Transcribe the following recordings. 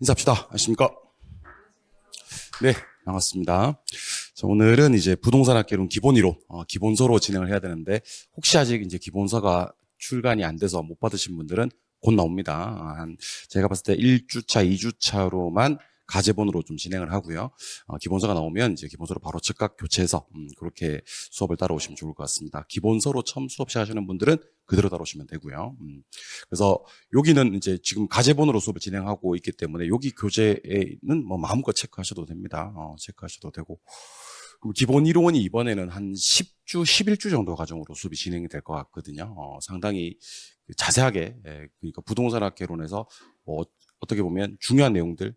인사합시다. 안녕하십니까? 네, 반갑습니다. 자, 오늘은 이제 부동산 학개론 기본 이론, 기본서로 진행을 해야 되는데, 혹시 아직 이제 기본서가 출간이 안 돼서 못 받으신 분들은 곧 나옵니다. 제가 봤을 때 1주차, 2주차로만 가제본으로 좀 진행을 하고요. 기본서가 나오면 이제 기본서로 바로 즉각 교체해서, 그렇게 수업을 따라오시면 좋을 것 같습니다. 기본서로 처음 수업 시작하시는 분들은 그대로 따라오시면 되고요. 그래서 여기는 이제 지금 가제본으로 수업을 진행하고 있기 때문에 여기 교재에는 뭐 마음껏 체크하셔도 됩니다. 체크하셔도 되고. 그리고 기본 이론이 이번에는 한 10주, 11주 정도 과정으로 수업이 진행이 될 것 같거든요. 상당히 자세하게, 그러니까 부동산학 개론에서 뭐 어떻게 보면 중요한 내용들,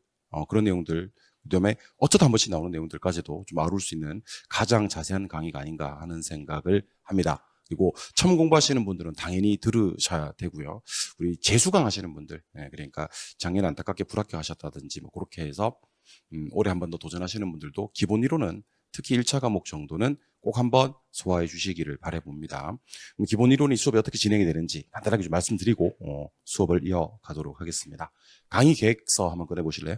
그런 내용들, 그다음에 어쩌다 한 번씩 나오는 내용들까지도 좀 아울 수 있는 가장 자세한 강의가 아닌가 하는 생각을 합니다. 그리고 처음 공부하시는 분들은 당연히 들으셔야 되고요. 우리 재수강 하시는 분들, 그러니까 작년에 안타깝게 불합격하셨다든지 뭐 그렇게 해서 올해 한 번 더 도전하시는 분들도 기본 이론은 특히 1차 과목 정도는 꼭 한번 소화해 주시기를 바라봅니다. 기본 이론이 수업이 어떻게 진행이 되는지 간단하게 좀 말씀드리고 수업을 이어가도록 하겠습니다. 강의 계획서 한번 꺼내보실래요?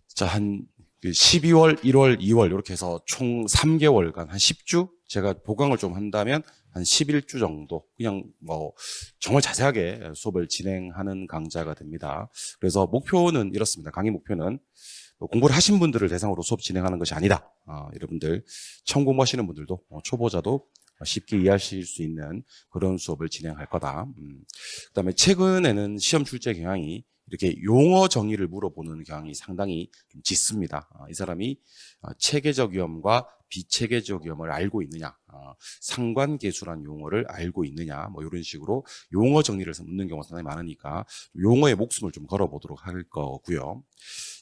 자, 한 12월, 1월, 2월 이렇게 해서 총 3개월간 한 10주 제가 보강을 좀 한다면 한 11주 정도 그냥 뭐 정말 자세하게 수업을 진행하는 강좌가 됩니다. 그래서 목표는 이렇습니다. 강의 목표는 공부를 하신 분들을 대상으로 수업 진행하는 것이 아니다. 여러분들 처음 공부하시는 분들도 초보자도 쉽게 이해하실 수 있는 그런 수업을 진행할 거다. 그다음에 최근에는 시험 출제 경향이 이렇게 용어 정의를 물어보는 경향이 상당히 좀 짙습니다. 이 사람이 체계적 위험과 비체계적 위험을 알고 있느냐, 상관계수란 용어를 알고 있느냐, 뭐 이런 식으로 용어 정리를 해서 묻는 경우가 상당히 많으니까 용어에 목숨을 좀 걸어보도록 할 거고요.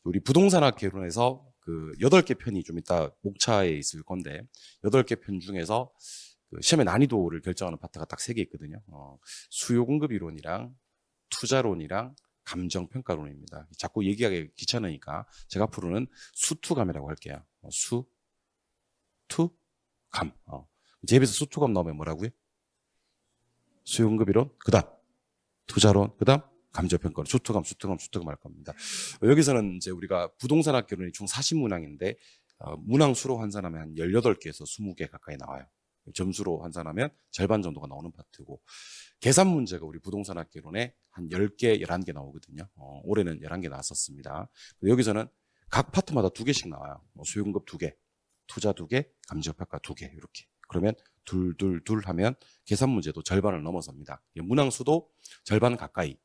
우리 부동산학 개론에서 그 8개 편이 좀 이따 목차에 있을 건데 8개 편 중에서 그 시험의 난이도를 결정하는 파트가 딱 3개 있거든요. 수요 공급 이론이랑 투자론이랑 감정평가론입니다. 자꾸 얘기하기 귀찮으니까 제가 앞으로는 수투감이라고 할게요. 수투감. 제 입에서 수투감 나오면 뭐라고요? 수요 공급 이론, 그 다음 투자론, 그 다음 감정평가론, 수투감 할 겁니다. 여기서는 이제 우리가 부동산학 개론이 총 40문항인데 문항수로 환산하면 한 18개에서 20개 가까이 나와요. 점수로 환산하면 절반 정도가 나오는 파트고 계산 문제가 우리 부동산학 개론에 한 10개, 11개 나오거든요. 올해는 11개 나왔었습니다. 여기서는 각 파트마다 2개씩 나와요. 수요공급 2개, 투자 2개, 감정평가 2개 이렇게. 그러면 둘 하면 계산 문제도 절반을 넘어섭니다. 문항수도 절반 가까이.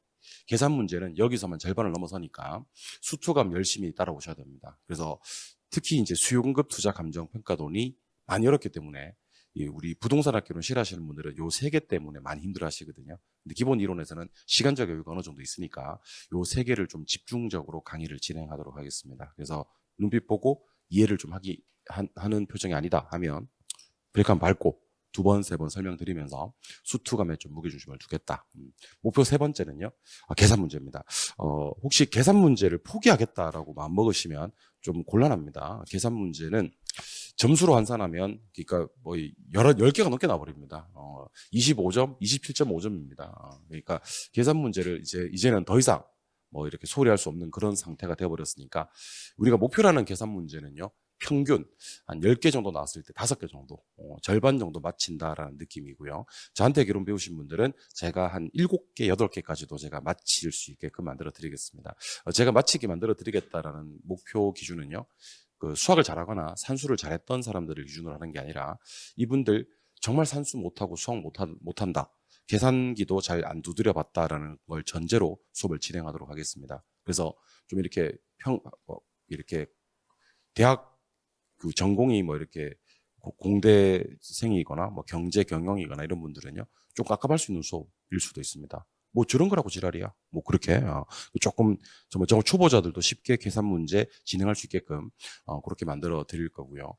계산 문제는 여기서만 절반을 넘어서니까 수투감 열심히 따라오셔야 됩니다. 그래서 특히 이제 수요공급 투자 감정평가론이 많이 어렵기 때문에 우리 부동산 학교는 싫어하시는 분들은 요 3개 때문에 많이 힘들어 하시거든요. 근데 기본 이론에서는 시간적 여유가 어느 정도 있으니까 요 3개를 좀 집중적으로 강의를 진행하도록 하겠습니다. 그래서 눈빛 보고 이해를 좀 하는 표정이 아니다 하면 브레이크 한번 밟고 2번, 3번 설명드리면서 수투감에 좀 무게중심을 두겠다. 목표 3번째는요. 계산 문제입니다. 혹시 계산 문제를 포기하겠다라고 마음먹으시면 좀 곤란합니다. 계산 문제는 점수로 환산하면 그러니까 뭐 10개가 넘게 나와버립니다. 25점, 27.5점입니다. 그러니까 계산 문제를 이제는 더 이상 뭐 이렇게 소홀히할 수 없는 그런 상태가 되어버렸으니까 우리가 목표라는 계산 문제는요. 평균 한 10개 정도 나왔을 때 5개 정도, 절반 정도 맞힌다라는 느낌이고요. 저한테 개론 배우신 분들은 제가 한 7개, 8개까지도 제가 맞힐 수 있게끔 만들어 드리겠습니다. 제가 맞히게 만들어 드리겠다라는 목표 기준은요. 그 수학을 잘하거나 산수를 잘했던 사람들을 기준으로 하는 게 아니라 이분들 정말 산수 못하고 수학 못한다. 계산기도 잘 안 두드려 봤다라는 걸 전제로 수업을 진행하도록 하겠습니다. 그래서 좀 이렇게 이렇게 대학 그 전공이 뭐 이렇게 공대생이거나 뭐 경제 경영이거나 이런 분들은요 좀 깝깝할 수 있는 수업일 수도 있습니다. 뭐 저런 거라고 지랄이야. 뭐 그렇게 조금 정말 초보자들도 쉽게 계산 문제 진행할 수 있게끔 그렇게 만들어 드릴 거고요.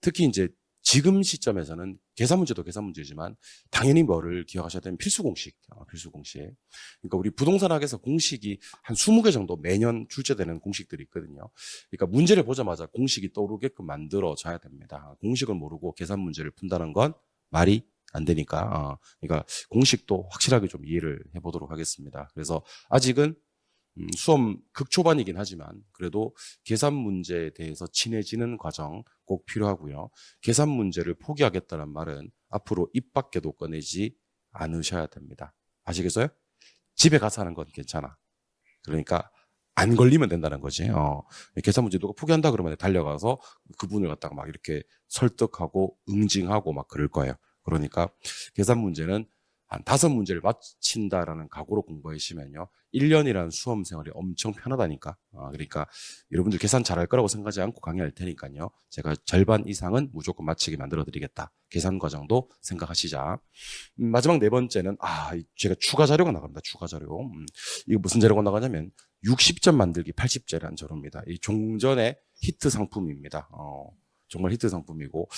특히 이제 지금 시점에서는 계산 문제도 계산 문제지만 당연히 뭐를 기억하셔야 되는 필수 공식, 필수 공식. 그러니까 우리 부동산학에서 공식이 한 20개 정도 매년 출제되는 공식들이 있거든요. 그러니까 문제를 보자마자 공식이 떠오르게끔 만들어져야 됩니다. 공식을 모르고 계산 문제를 푼다는 건 말이 안 되니까. 그러니까 공식도 확실하게 좀 이해를 해보도록 하겠습니다. 그래서 아직은 수험 극초반이긴 하지만 그래도 계산 문제에 대해서 친해지는 과정 꼭 필요하고요. 계산 문제를 포기하겠다는 말은 앞으로 입 밖에도 꺼내지 않으셔야 됩니다. 아시겠어요? 집에 가서 하는 건 괜찮아. 그러니까 안 걸리면 된다는 거지. 계산 문제 누가 포기한다 그러면 달려가서 그분을 갖다가 막 이렇게 설득하고 응징하고 막 그럴 거예요. 그러니까 계산 문제는 한 5문제를 마친다라는 각오로 공부하시면요. 1년이라는 수험 생활이 엄청 편하다니까. 그러니까 여러분들 계산 잘할 거라고 생각하지 않고 강의할 테니까요. 제가 절반 이상은 무조건 마치게 만들어 드리겠다. 계산 과정도 생각하시자. 마지막 4번째는 제가 추가 자료가 나갑니다. 추가 자료. 이거 무슨 자료가 나가냐면 60점 만들기 80제라는 자료입니다. 이 종전의 히트 상품입니다. 정말 히트 상품이고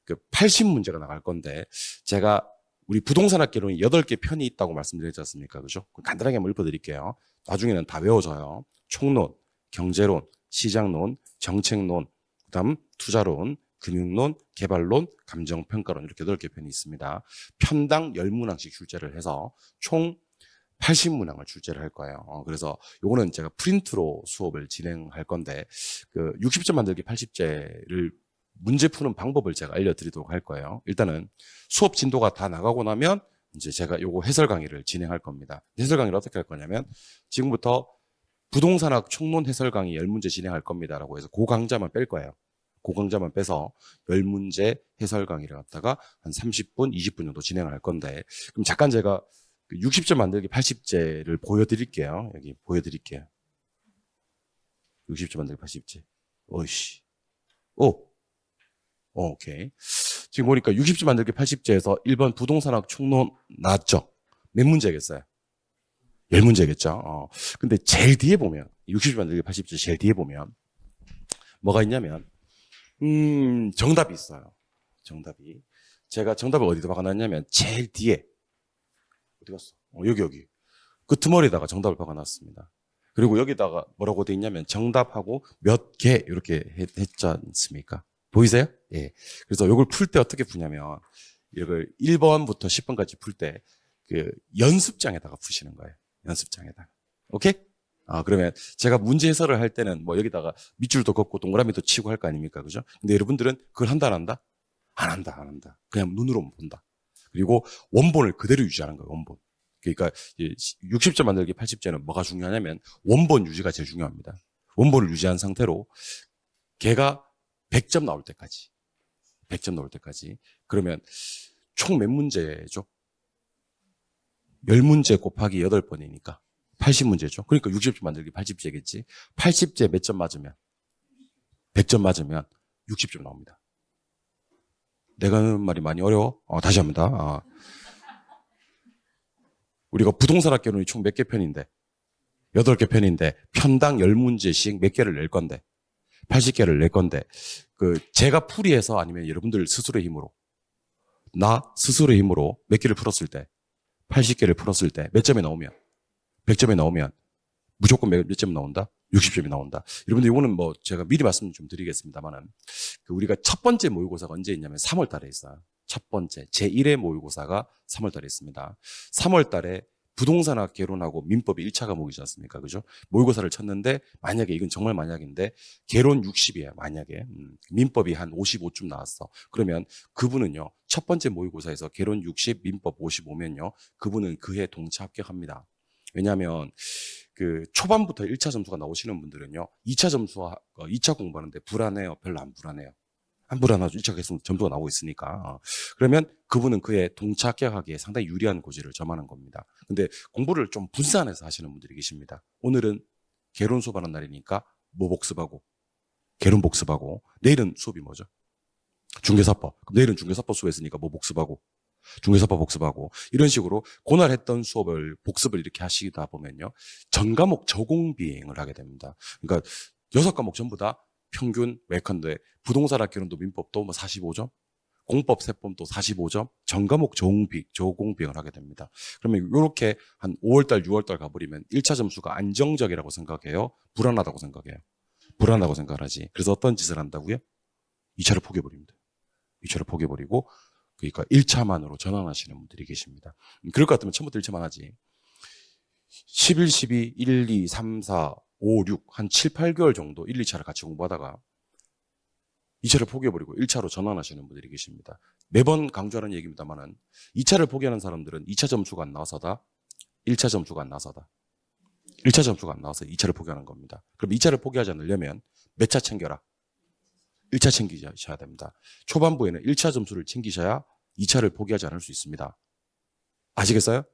그 80문제가 나갈 건데 제가 우리 부동산학개론이 8개 편이 있다고 말씀드렸지 않습니까? 그죠? 간단하게 한번 읊어드릴게요. 나중에는 다 외워져요. 총론, 경제론, 시장론, 정책론, 그다음 투자론, 금융론, 개발론, 감정평가론 이렇게 8개 편이 있습니다. 편당 10문항씩 출제를 해서 총 80문항을 출제를 할 거예요. 그래서 요거는 제가 프린트로 수업을 진행할 건데 그 60점 만들기 80제를 문제 푸는 방법을 제가 알려드리도록 할 거예요. 일단은 수업 진도가 다 나가고 나면 이제 제가 요거 해설 강의를 진행할 겁니다. 해설 강의를 어떻게 할 거냐면 지금부터 부동산학 총론 해설 강의 10문제 진행할 겁니다라고 해서 그 강좌만 뺄 거예요. 그 강좌만 빼서 10문제 해설 강의를 갖다가 한 30분, 20분 정도 진행을 할 건데 그럼 잠깐 제가 60점 만들기 80제를 보여드릴게요. 여기 보여드릴게요. 60점 만들기 80제. 오이씨. 오케이. 지금 보니까 60점 만들기 80제에서 1번 부동산학 총론 나왔죠? 몇 문제겠어요? 10문제겠죠? 근데 제일 뒤에 보면, 60점 만들기 80제 제일 뒤에 보면, 뭐가 있냐면, 정답이 있어요. 정답이. 제가 정답을 어디다 박아놨냐면, 제일 뒤에, 어디 갔어? 여기. 끄트머리에다가 정답을 박아놨습니다. 그리고 여기다가 뭐라고 돼 있냐면, 정답하고 몇 개, 이렇게 했지 않습니까? 보이세요? 예. 그래서 이걸 풀 때 어떻게 푸냐면, 이걸 1번부터 10번까지 풀 때, 그, 연습장에다가 푸시는 거예요. 연습장에다가. 오케이? 그러면 제가 문제 해설을 할 때는 뭐 여기다가 밑줄도 긋고 동그라미도 치고 할 거 아닙니까? 그죠? 근데 여러분들은 그걸 한다, 안 한다? 안 한다. 그냥 눈으로만 본다. 그리고 원본을 그대로 유지하는 거예요, 원본. 그러니까 60점 만들기 80제는 뭐가 중요하냐면 원본 유지가 제일 중요합니다. 원본을 유지한 상태로 걔가 100점 나올 때까지. 100점 나올 때까지. 그러면 총 몇 문제죠? 10문제 곱하기 8번이니까 80문제죠. 그러니까 60점 만들기 80제겠지. 80제 몇 점 맞으면? 100점 맞으면 60점 나옵니다. 내가 하는 말이 많이 어려워? 다시 합니다. 우리가 부동산학개론이 총 몇 개 편인데 8개 편인데 편당 10문제씩 몇 개를 낼 건데 80개를 낼 건데 제가 풀이해서 아니면 여러분들 스스로의 힘으로 나 스스로의 힘으로 몇 개를 풀었을 때 80개를 풀었을 때 몇 점이 나오면 100점이 나오면 무조건 몇 점이 나온다? 60점이 나온다. 여러분들 이거는 뭐 제가 미리 말씀 좀 드리겠습니다만은 우리가 첫 번째 모의고사가 언제 있냐면 3월 달에 있어요. 첫 번째 제1회 모의고사가 3월 달에 있습니다. 3월 달에 부동산학 개론하고 민법이 1차 과목이지 않습니까? 그죠? 모의고사를 쳤는데 만약에 이건 정말 만약인데 개론 60이에요. 만약에 민법이 한 55쯤 나왔어. 그러면 그분은요. 첫 번째 모의고사에서 개론 60, 민법 55면요. 그분은 그해 동차 합격합니다. 왜냐하면 그 초반부터 1차 점수가 나오시는 분들은요. 2차 점수와 2차 공부하는데 불안해요. 별로 안 불안해요. 안 불안하죠. 1차 계속 점수가 나오고 있으니까. 그러면 그분은 그에 동차 합격하기에 상당히 유리한 고지를 점하는 겁니다. 근데 공부를 좀 분산해서 하시는 분들이 계십니다. 오늘은 개론 수업하는 날이니까 뭐 복습하고 개론 복습하고 내일은 수업이 뭐죠? 중개사법. 그럼 내일은 중개사법 수업했으니까 뭐 복습하고 중개사법 복습하고 이런 식으로 그날 했던 수업을 복습을 이렇게 하시다 보면요. 전 과목 저공 비행을 하게 됩니다. 그러니까 6과목 전부 다 평균 예컨대 부동산학 개론도 민법도 뭐 45점, 공법 세법도 45점, 전 과목 저공 비행을 하게 됩니다. 그러면 이렇게 한 5월달, 6월달 가버리면 1차 점수가 안정적이라고 생각해요? 불안하다고 생각해요? 불안하다고 생각을 하지. 그래서 어떤 짓을 한다고요? 2차를 포기해버립니다. 2차를 포기해버리고 그러니까 1차만으로 전환하시는 분들이 계십니다. 그럴 것 같으면 처음부터 1차만 하지. 11, 12, 1, 2, 3, 4, 5, 6, 한 7, 8개월 정도 1, 2차를 같이 공부하다가 2차를 포기해버리고 1차로 전환하시는 분들이 계십니다. 매번 강조하는 얘기입니다만은 2차를 포기하는 사람들은 2차 점수가 안 나와서다, 1차 점수가 안 나와서다. 1차 점수가 안 나와서 2차를 포기하는 겁니다. 그럼 2차를 포기하지 않으려면 몇 차 챙겨라? 1차 챙기셔야 됩니다. 초반부에는 1차 점수를 챙기셔야 2차를 포기하지 않을 수 있습니다. 아시겠어요?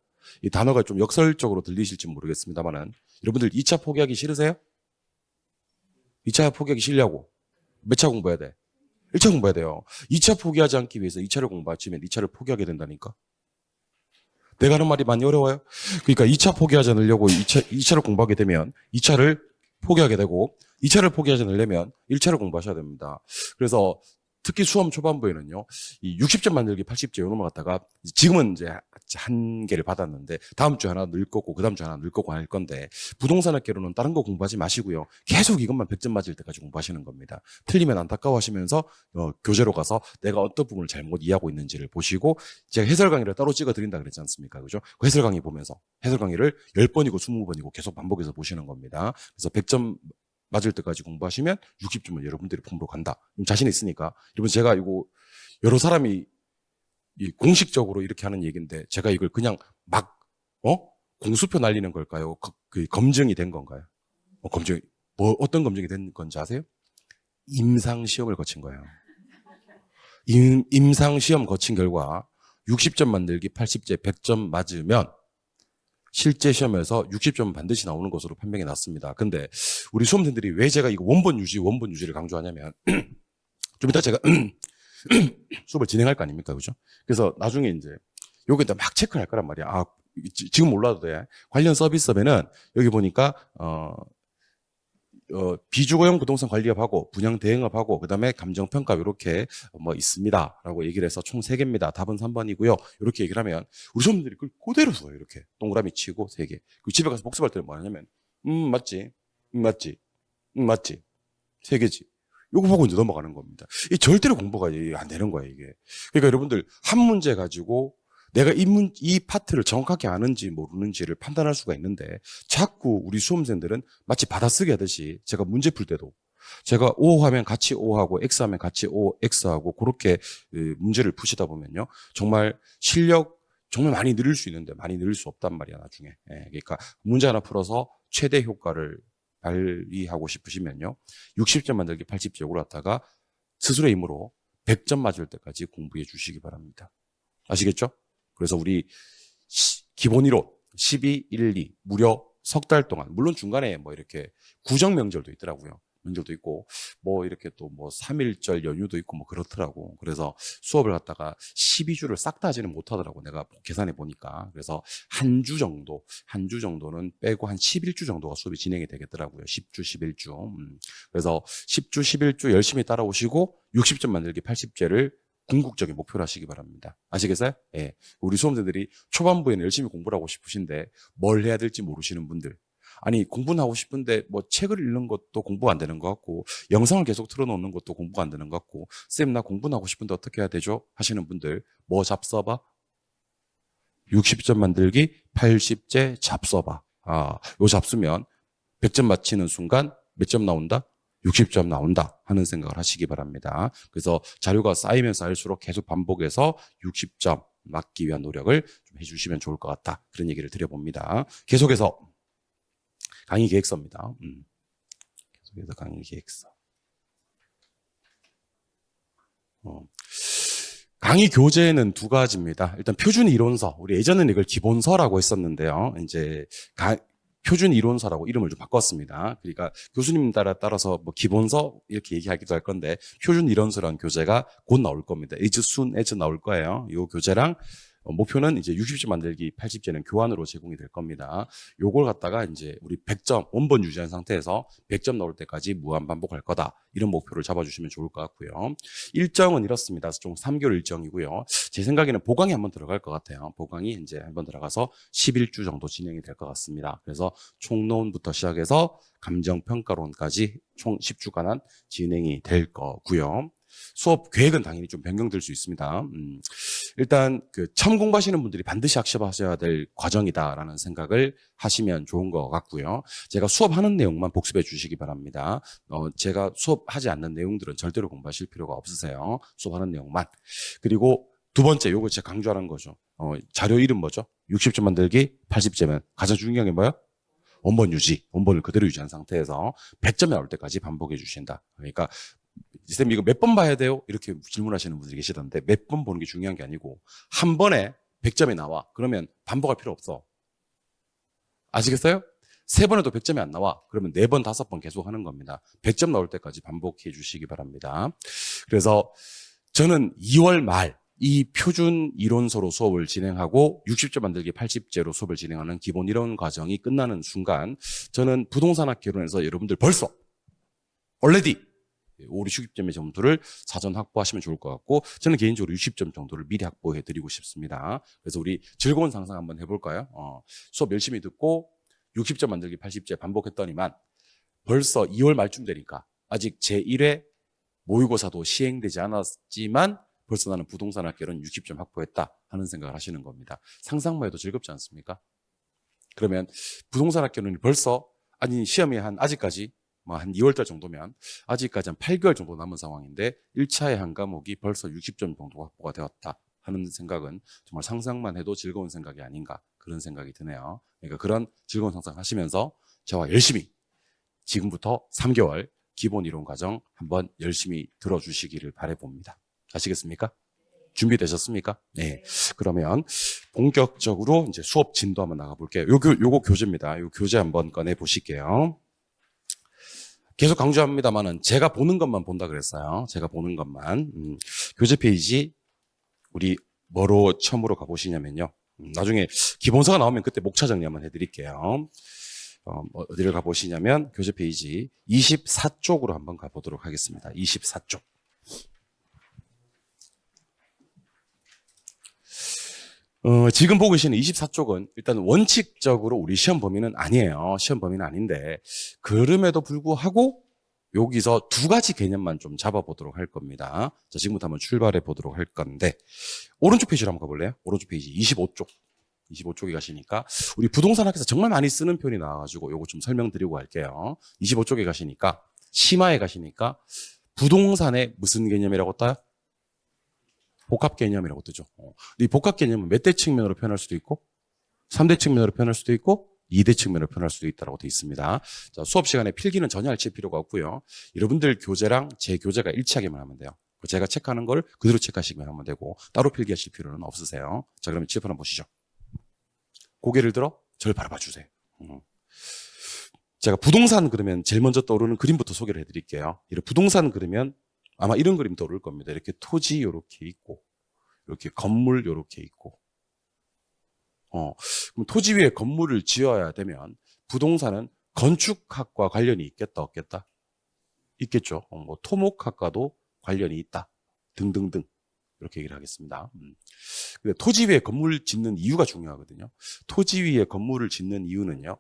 이 단어가 좀 역설적으로 들리실지 모르겠습니다만은 여러분들 2차 포기하기 싫으세요? 2차 포기하기 싫냐고? 몇 차 공부해야 돼? 1차 공부해야 돼요. 2차 포기하지 않기 위해서 2차를 공부하시면 2차를 포기하게 된다니까? 내가 하는 말이 많이 어려워요? 그러니까 2차 포기하지 않으려고 2차를 공부하게 되면 2차를 포기하게 되고 2차를 포기하지 않으려면 1차를 공부하셔야 됩니다. 그래서 특히 수험 초반부에는요, 이 60점 만들기 80점 이런 거 갖다가 지금은 이제 한 개를 받았는데 다음 주에 하나 늘 거고 그 다음 주에 하나 늘 거고 할 건데 부동산학개론은 다른 거 공부하지 마시고요. 계속 이것만 100점 맞을 때까지 공부하시는 겁니다. 틀리면 안타까워하시면서 교재로 가서 내가 어떤 부분을 잘못 이해하고 있는지를 보시고 제가 해설 강의를 따로 찍어 드린다 그랬지 않습니까? 그죠? 그 해설 강의 보면서 해설 강의를 10번이고 20번이고 계속 반복해서 보시는 겁니다. 그래서 100점 맞을 때까지 공부하시면 60점은 여러분들이 폼으로 간다. 자신 있으니까. 여러분 제가 이거 여러 사람이 공식적으로 이렇게 하는 얘기인데 제가 이걸 그냥 막 공수표 날리는 걸까요? 그 검증이 된 건가요? 검증 어떤 검증이 된 건지 아세요? 임상 시험을 거친 거예요. 임상 시험 거친 결과 60점 만들기 80제 100점 맞으면 실제 시험에서 60점 반드시 나오는 것으로 판명이 났습니다. 근데 우리 수험생들이 왜 제가 이거 원본 유지를 강조하냐면 좀 이따 제가 수업을 진행할 거 아닙니까? 그죠? 그래서 나중에 이제 여기다 막 체크할 거란 말이야. 아, 지금 몰라도 돼. 관련 서비스업에는 여기 보니까 비주거용 부동산 관리업하고 분양 대행업하고 그다음에 감정평가 이렇게 뭐 있습니다라고 얘기를 해서 총 3개입니다. 답은 3번이고요. 이렇게 얘기를 하면 우리 수험들이 그걸 그대로 써요. 이렇게 동그라미 치고 3개. 그 집에 가서 복습할 때는 뭐 하냐면 맞지? 맞지? 맞지? 3개지. 이거 보고 이제 넘어가는 겁니다. 이 절대로 공부가 안 되는 거예요, 이게. 그러니까 여러분들 한 문제 가지고 내가 이 파트를 정확하게 아는지 모르는지를 판단할 수가 있는데 자꾸 우리 수험생들은 마치 받아쓰기 하듯이 제가 문제 풀 때도 제가 O 하면 같이 O 하고 X 하면 같이 O, X 하고 그렇게 문제를 푸시다 보면요. 정말 실력 정말 많이 늘릴 수 있는데 많이 늘릴 수 없단 말이야, 나중에. 예, 그러니까 문제 하나 풀어서 최대 효과를 발휘하고 싶으시면요. 60점 만들기 80점으로 갖다가 스스로의 힘으로 100점 맞을 때까지 공부해 주시기 바랍니다. 아시겠죠? 그래서 우리 기본 1호 12, 1, 2 무려 석 달 동안 물론 중간에 뭐 이렇게 구정 명절도 있더라고요. 명절도 있고 뭐 이렇게 또 뭐 3일절 연휴도 있고 뭐 그렇더라고. 그래서 수업을 갖다가 12주를 싹 다 하지는 못하더라고. 내가 계산해 보니까. 그래서 한 주 정도는 빼고 한 11주 정도가 수업이 진행이 되겠더라고요. 10주, 11주. 그래서 10주, 11주 열심히 따라오시고 60점 만들기 80제를 궁극적인 목표로 하시기 바랍니다. 아시겠어요? 예. 우리 수험생들이 초반부에는 열심히 공부를 하고 싶으신데 뭘 해야 될지 모르시는 분들. 아니, 공부는 하고 싶은데 뭐 책을 읽는 것도 공부가 안 되는 것 같고 영상을 계속 틀어놓는 것도 공부가 안 되는 것 같고 쌤, 나 공부는 하고 싶은데 어떻게 해야 되죠? 하시는 분들 뭐 잡숴봐? 60점 만들기 80제 잡숴봐. 요 잡수면 100점 맞히는 순간 몇 점 나온다? 60점 나온다 하는 생각을 하시기 바랍니다. 그래서 자료가 쌓이면 쌓일수록 계속 반복해서 60점 맞기 위한 노력을 좀 해주시면 좋을 것 같다. 그런 얘기를 드려봅니다. 계속해서 강의 계획서입니다. 계속해서 강의 계획서. 강의 교재는 두 가지입니다. 일단 표준 이론서. 우리 예전에는 이걸 기본서라고 했었는데요. 이제 표준 이론서라고 이름을 좀 바꿨습니다. 그러니까 교수님 따라서 뭐 기본서 이렇게 얘기하기도 할 건데 표준 이론서라는 교재가 곧 나올 겁니다. as soon as 나올 거예요. 이 교재랑 목표는 이제 60점 만들기 80제는 교환으로 제공이 될 겁니다. 요걸 갖다가 이제 우리 100점 원본 유지한 상태에서 100점 나올 때까지 무한 반복할 거다. 이런 목표를 잡아주시면 좋을 것 같고요. 일정은 이렇습니다. 총 3개월 일정이고요. 제 생각에는 보강이 한번 들어갈 것 같아요. 보강이 이제 한번 들어가서 11주 정도 진행이 될 것 같습니다. 그래서 총론부터 시작해서 감정평가론까지 총 10주간 진행이 될 거고요. 수업 계획은 당연히 좀 변경될 수 있습니다. 일단 처음 공부하시는 분들이 반드시 학습하셔야 될 과정이다라는 생각을 하시면 좋은 것 같고요. 제가 수업하는 내용만 복습해 주시기 바랍니다. 제가 수업하지 않는 내용들은 절대로 공부하실 필요가 없으세요. 수업하는 내용만. 그리고 두 번째, 요거 제가 강조하는 거죠. 자료 이름 뭐죠? 60점 만들기, 80점은 가장 중요한 게 뭐예요? 원본 유지, 원본을 그대로 유지한 상태에서 100점이 나올 때까지 반복해 주신다. 그러니까 쌤 이거 몇 번 봐야 돼요? 이렇게 질문하시는 분들이 계시던데 몇 번 보는 게 중요한 게 아니고 한 번에 100점이 나와. 그러면 반복할 필요 없어. 아시겠어요? 세 번에도 100점이 안 나와. 그러면 4번, 5번 계속 하는 겁니다. 100점 나올 때까지 반복해 주시기 바랍니다. 그래서 저는 2월 말 이 표준 이론서로 수업을 진행하고 60점 만들기 80제로 수업을 진행하는 기본 이론 과정이 끝나는 순간 저는 부동산학 개론에서 여러분들 벌써 already 5, 60점의 점수를 사전 확보하시면 좋을 것 같고 저는 개인적으로 60점 정도를 미리 확보해 드리고 싶습니다. 그래서 우리 즐거운 상상 한번 해볼까요? 수업 열심히 듣고 60점 만들기 80제 반복했더니만 벌써 2월 말쯤 되니까 아직 제1회 모의고사도 시행되지 않았지만 벌써 나는 부동산학개론 60점 확보했다 하는 생각을 하시는 겁니다. 상상만 해도 즐겁지 않습니까? 그러면 부동산학개론이 벌써 아니 시험이 아직까지 한 2월달 정도면 아직까지 한 8개월 정도 남은 상황인데 1차의 한 과목이 벌써 60점 정도 확보가 되었다 하는 생각은 정말 상상만 해도 즐거운 생각이 아닌가 그런 생각이 드네요. 그러니까 그런 즐거운 상상 하시면서 저와 열심히 지금부터 3개월 기본 이론 과정 한번 열심히 들어주시기를 바라봅니다. 아시겠습니까? 준비되셨습니까? 네. 그러면 본격적으로 이제 수업 진도 한번 나가볼게요. 요거 교재입니다. 요 교재 한번 꺼내 보실게요. 계속 강조합니다만은 제가 보는 것만 본다 그랬어요. 제가 보는 것만. 교재 페이지 우리 뭐로 처음으로 가보시냐면요. 나중에 기본서가 나오면 그때 목차 정리 한번 해드릴게요. 어디를 가보시냐면 교재 페이지 24쪽으로 한번 가보도록 하겠습니다. 24쪽. 지금 보고 계시는 24쪽은 일단 원칙적으로 우리 시험 범위는 아니에요. 시험 범위는 아닌데 그럼에도 불구하고 여기서 두 가지 개념만 좀 잡아보도록 할 겁니다. 자, 지금부터 한번 출발해 보도록 할 건데 오른쪽 페이지로 한번 가볼래요? 오른쪽 페이지 25쪽. 25쪽에 가시니까 우리 부동산학에서 정말 많이 쓰는 표현이 나와가지고 요거 좀 설명드리고 갈게요. 25쪽에 가시니까 심화에 가시니까 부동산의 무슨 개념이라고 떠요? 복합 개념이라고 뜨죠. 이 복합 개념은 몇 대 측면으로 표현할 수도 있고 3대 측면으로 표현할 수도 있고 2대 측면으로 표현할 수도 있다고 되어 있습니다. 자, 수업 시간에 필기는 전혀 알칠 필요가 없고요. 여러분들 교재랑 제 교재가 일치하게만 하면 돼요. 제가 체크하는 걸 그대로 체크하시기만 하면 되고 따로 필기하실 필요는 없으세요. 자, 그러면 칠판 한번 보시죠. 고개를 들어 저를 바라봐 주세요. 제가 부동산 그러면 제일 먼저 떠오르는 그림부터 소개를 해드릴게요. 이런 부동산 그러면 아마 이런 그림 떠오를 겁니다. 이렇게 토지 이렇게 있고 이렇게 건물 이렇게 있고 그럼 토지 위에 건물을 지어야 되면 부동산은 건축학과 관련이 있겠다 없겠다? 있겠죠. 뭐 토목학과도 관련이 있다 등등등 이렇게 얘기를 하겠습니다. 근데 토지 위에 건물 짓는 이유가 중요하거든요. 토지 위에 건물을 짓는 이유는요.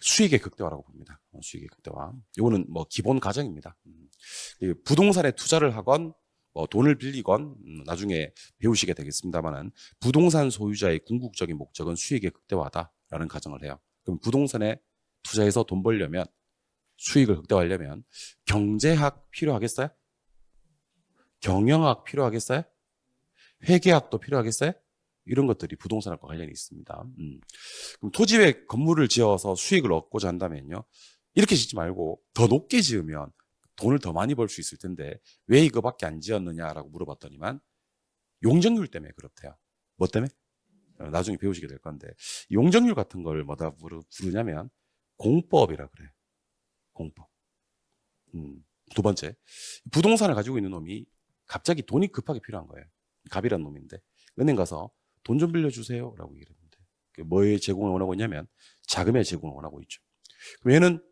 수익의 극대화라고 봅니다. 수익의 극대화. 이거는 뭐 기본 가정입니다. 부동산에 투자를 하건 뭐 돈을 빌리건 나중에 배우시게 되겠습니다만은 부동산 소유자의 궁극적인 목적은 수익의 극대화다라는 가정을 해요. 그럼 부동산에 투자해서 돈 벌려면 수익을 극대화하려면 경제학 필요하겠어요? 경영학 필요하겠어요? 회계학도 필요하겠어요? 이런 것들이 부동산학과 관련이 있습니다. 그럼 토지 위에 건물을 지어서 수익을 얻고자 한다면요. 이렇게 짓지 말고 더 높게 지으면 돈을 더 많이 벌 수 있을 텐데 왜 이거밖에 안 지었느냐라고 물어봤더니만 용적률 때문에 그렇대요. 뭐 때문에? 나중에 배우시게 될 건데 용적률 같은 걸 뭐다 부르냐면 공법이라 그래요. 공법. 두 번째, 부동산을 가지고 있는 놈이 갑자기 돈이 급하게 필요한 거예요. 갑이란 놈인데 은행 가서 돈 좀 빌려주세요 라고 얘기를 합니다. 뭐의 제공을 원하고 있냐면 자금의 제공을 원하고 있죠. 그럼 얘는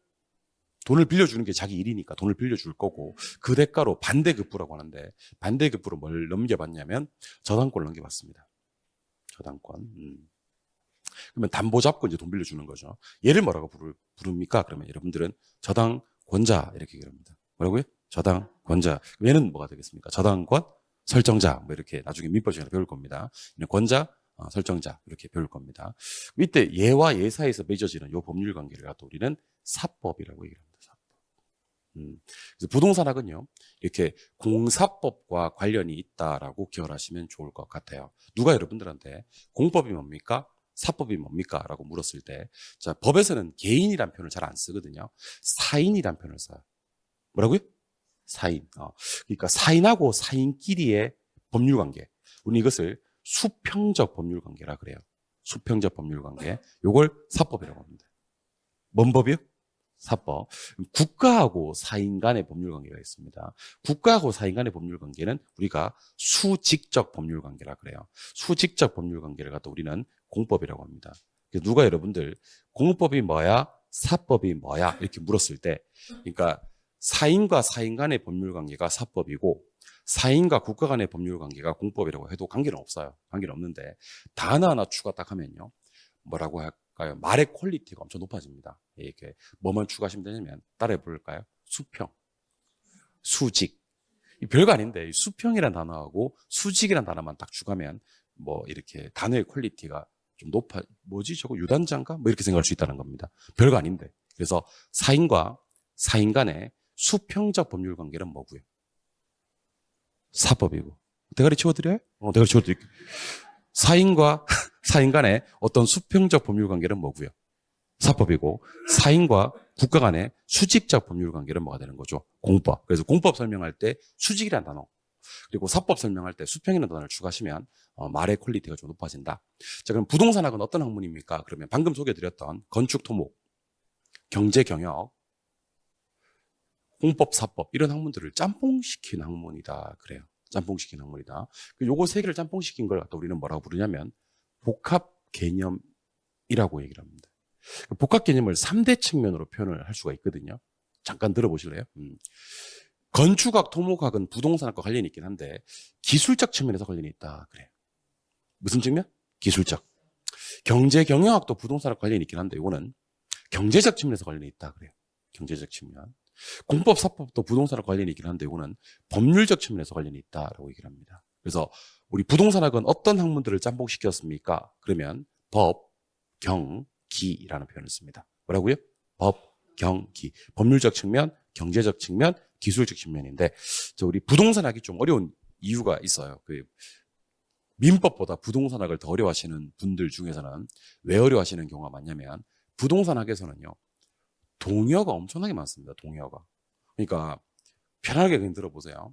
돈을 빌려주는 게 자기 일이니까 돈을 빌려줄 거고 그 대가로 반대급부라고 하는데 반대급부로 뭘 넘겨봤냐면 저당권을 넘겨봤습니다. 저당권. 그러면 담보 잡고 이제 돈 빌려주는 거죠. 얘를 뭐라고 부릅니까? 그러면 여러분들은 저당권자 이렇게 얘기를 합니다. 뭐라고요? 저당권자. 얘는 뭐가 되겠습니까? 저당권 설정자. 뭐 이렇게 나중에 민법 시간에 배울 겁니다. 권자, 설정자 이렇게 배울 겁니다. 이때 얘와 얘 사이에서 맺어지는 이 법률 관계를 갖다 우리는 사법이라고 얘기합니다. 사법. 그래서 부동산학은요, 이렇게 공사법과 관련이 있다라고 기억하시면 좋을 것 같아요. 누가 여러분들한테 공법이 뭡니까? 사법이 뭡니까? 라고 물었을 때, 자, 법에서는 개인이란 표현을 잘 안 쓰거든요. 사인이란 표현을 써요. 뭐라고요? 사인. 그러니까 사인하고 사인끼리의 법률 관계. 우리는 이것을 수평적 법률 관계라 그래요. 수평적 법률 관계. 요걸 사법이라고 합니다. 뭔 법이요? 사법. 국가하고 사인 간의 법률 관계가 있습니다. 국가하고 사인 간의 법률 관계는 우리가 수직적 법률 관계라 그래요. 수직적 법률 관계를 갖다 우리는 공법이라고 합니다. 누가 여러분들 공법이 뭐야? 사법이 뭐야? 이렇게 물었을 때, 그러니까 사인과 사인 간의 법률 관계가 사법이고 사인과 국가 간의 법률 관계가 공법이라고 해도 관계는 없어요. 관계는 없는데 단어 하나 추가 딱 하면요. 뭐라고 할까요? 말의 퀄리티가 엄청 높아집니다. 이렇게 뭐만 추가하시면 되냐면 따라해 볼까요? 수평, 수직. 별거 아닌데 수평이라는 단어하고 수직이라는 단어만 딱 추가하면 뭐 이렇게 단어의 퀄리티가 좀 높아, 뭐지 저거 유단자인가? 뭐 이렇게 생각할 수 있다는 겁니다. 별거 아닌데. 그래서 사인과 사인 간의 수평적 법률 관계는 뭐고요? 사법이고. 대가리 치워드려요? 대가리 치워드릴게요. 사인과 사인 간의 어떤 수평적 법률 관계는 뭐고요? 사법이고, 사인과 국가 간의 수직적 법률 관계는 뭐가 되는 거죠? 공법. 그래서 공법 설명할 때 수직이라는 단어, 그리고 사법 설명할 때 수평이라는 단어를 추가하시면 말의 퀄리티가 좀 높아진다. 자, 그럼 부동산학은 어떤 학문입니까? 그러면 방금 소개해드렸던 건축 토목, 경제 경영, 공법, 사법 이런 학문들을 짬뽕시킨 학문이다 그래요. 짬뽕시킨 학문이다. 요거 세 개를 짬뽕시킨 걸 갖다 우리는 뭐라고 부르냐면 복합 개념이라고 얘기를 합니다. 복합 개념을 3대 측면으로 표현을 할 수가 있거든요. 잠깐 들어보실래요? 건축학, 토목학은 부동산학과 관련이 있긴 한데 기술적 측면에서 관련이 있다 그래요. 무슨 측면? 기술적. 경제 경영학도 부동산학과 관련이 있긴 한데 이거는 경제적 측면에서 관련이 있다 그래요. 경제적 측면. 공법, 사법도 부동산과 관련이 있긴 한데 이거는 법률적 측면에서 관련이 있다라고 얘기를 합니다. 그래서 우리 부동산학은 어떤 학문들을 짬뽕시켰습니까? 그러면 법, 경, 기라는 표현을 씁니다. 뭐라고요? 법, 경, 기. 법률적 측면, 경제적 측면, 기술적 측면인데 우리 부동산학이 좀 어려운 이유가 있어요. 민법보다 부동산학을 더 어려워하시는 분들 중에서는 왜 어려워하시는 경우가 많냐면 부동산학에서는요. 동의어가 엄청나게 많습니다. 동의어가. 그러니까 편하게 그냥 들어보세요.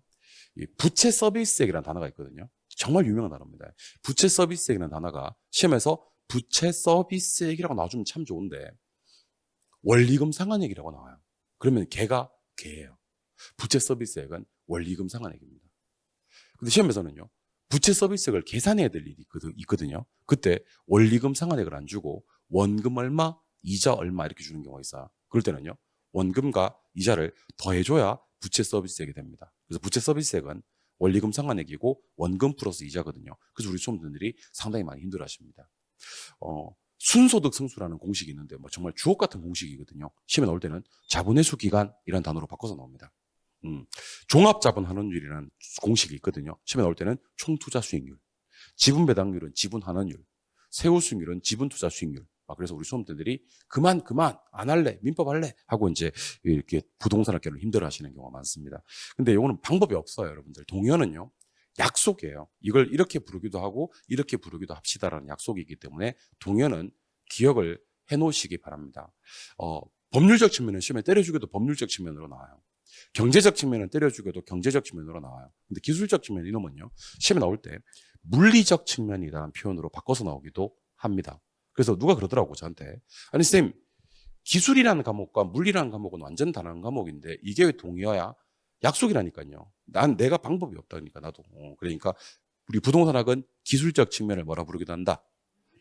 이 부채 서비스액이라는 단어가 있거든요. 정말 유명한 단어입니다. 부채 서비스액이라는 단어가 시험에서 부채 서비스액이라고 나와주면 참 좋은데 원리금 상환액이라고 나와요. 그러면 걔가 걔예요. 부채 서비스액은 원리금 상환액입니다. 근데 시험에서는요. 부채 서비스액을 계산해야 될 일이 있거든요. 그때 원리금 상환액을 안 주고 원금 얼마, 이자 얼마 이렇게 주는 경우가 있어요. 그럴 때는요. 원금과 이자를 더해줘야 부채 서비스액이 됩니다. 그래서 부채 서비스액은 원리금 상환액이고 원금 플러스 이자거든요. 그래서 우리 수험생들이 상당히 많이 힘들어하십니다. 순소득 승수라는 공식이 있는데 뭐 정말 주옥 같은 공식이거든요. 시험에 나올 때는 자본의 수 기간이라는 단어로 바꿔서 나옵니다. 종합자본 환원율이라는 공식이 있거든요. 시험에 나올 때는 총투자 수익률, 지분 배당률은 지분 환원율, 세후 수익률은 지분 투자 수익률. 그래서 우리 수험생들이 그만 안 할래, 민법 할래 하고 이제 이렇게 부동산학교를 힘들어하시는 경우가 많습니다. 근데 이거는 방법이 없어요, 여러분들. 동의어는요 약속이에요. 이걸 이렇게 부르기도 하고 이렇게 부르기도 합시다라는 약속이기 때문에 동의어는 기억을 해놓으시기 바랍니다. 법률적 측면은 시험에 때려주기도 법률적 측면으로 나와요. 경제적 측면은 때려주기도 경제적 측면으로 나와요. 근데 기술적 측면 이놈은요 시험에 나올 때 물리적 측면이라는 표현으로 바꿔서 나오기도 합니다. 그래서 누가 그러더라고 저한테, 아니 쌤 기술이라는 과목과 물리라는 과목은 완전 다른 과목인데 이게 왜 동의어야? 약속이라니까요. 난 내가 방법이 없다니까 나도. 그러니까 우리 부동산학은 기술적 측면을 뭐라 부르기도 한다.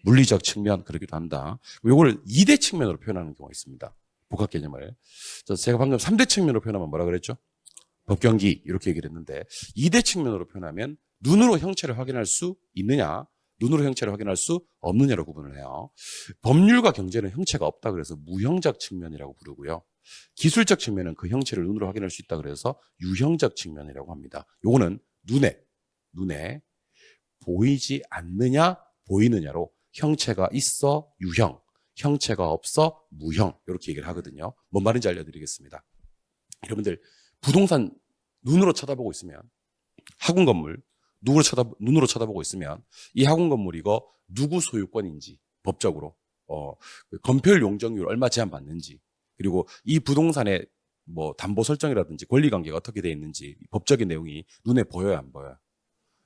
물리적 측면 그러기도 한다. 이걸 2대 측면으로 표현하는 경우가 있습니다. 복합 개념을. 제가 방금 3대 측면으로 표현하면 뭐라 그랬죠? 법경기 이렇게 얘기를 했는데 2대 측면으로 표현하면 눈으로 형체를 확인할 수 있느냐, 눈으로 형체를 확인할 수 없느냐로 구분을 해요. 법률과 경제는 형체가 없다 그래서 무형적 측면이라고 부르고요. 기술적 측면은 그 형체를 눈으로 확인할 수 있다 그래서 유형적 측면이라고 합니다. 요거는 눈에 보이지 않느냐 보이느냐로 형체가 있어 유형, 형체가 없어 무형 이렇게 얘기를 하거든요. 뭔 말인지 알려드리겠습니다. 여러분들 부동산 눈으로 쳐다보고 있으면 학원 건물 눈으로 쳐다보고 있으면 이 학원 건물 이거 누구 소유권인지 법적으로 건폐율 용적률 얼마 제한받는지 그리고 이 부동산의 뭐 담보 설정이라든지 권리관계가 어떻게 되어 있는지 법적인 내용이 눈에 보여야 안 보여요?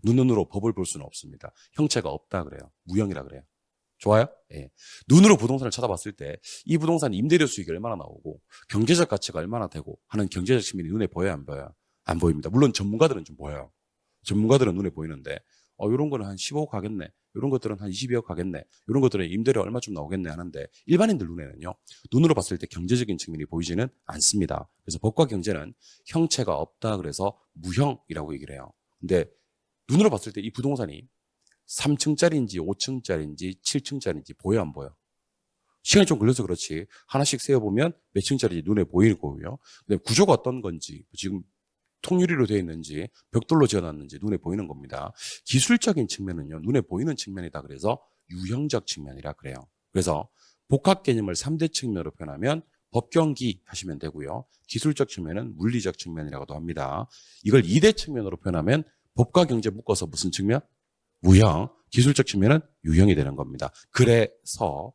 눈으로 법을 볼 수는 없습니다. 형체가 없다 그래요. 무형이라 그래요. 좋아요? 예. 눈으로 부동산을 쳐다봤을 때 이 부동산 임대료 수익이 얼마나 나오고 경제적 가치가 얼마나 되고 하는 경제적 측면이 눈에 보여야 안 보여요? 안 보입니다. 물론 전문가들은 좀 보여요. 전문가들은 눈에 보이는데 이런 거는 한 15억 하겠네. 이런 것들은 한 22억 하겠네. 이런 것들은 임대료 얼마쯤 나오겠네 하는데 일반인들 눈에는요. 눈으로 봤을 때 경제적인 측면이 보이지는 않습니다. 그래서 법과 경제는 형체가 없다 그래서 무형이라고 얘기를 해요. 근데 눈으로 봤을 때 이 부동산이 3층짜리인지 5층짜리인지 7층짜리인지 보여 안 보여? 시간이 좀 걸려서 그렇지 하나씩 세어보면 몇 층짜리인지 눈에 보일 거고요. 근데 구조가 어떤 건지 지금 통유리로 되어 있는지 벽돌로 지어놨는지 눈에 보이는 겁니다. 기술적인 측면은요. 눈에 보이는 측면이다 그래서 유형적 측면이라 그래요. 그래서 복합 개념을 3대 측면으로 표현하면 법경기 하시면 되고요. 기술적 측면은 물리적 측면이라고도 합니다. 이걸 2대 측면으로 표현하면 법과 경제 묶어서 무슨 측면? 무형. 기술적 측면은 유형이 되는 겁니다. 그래서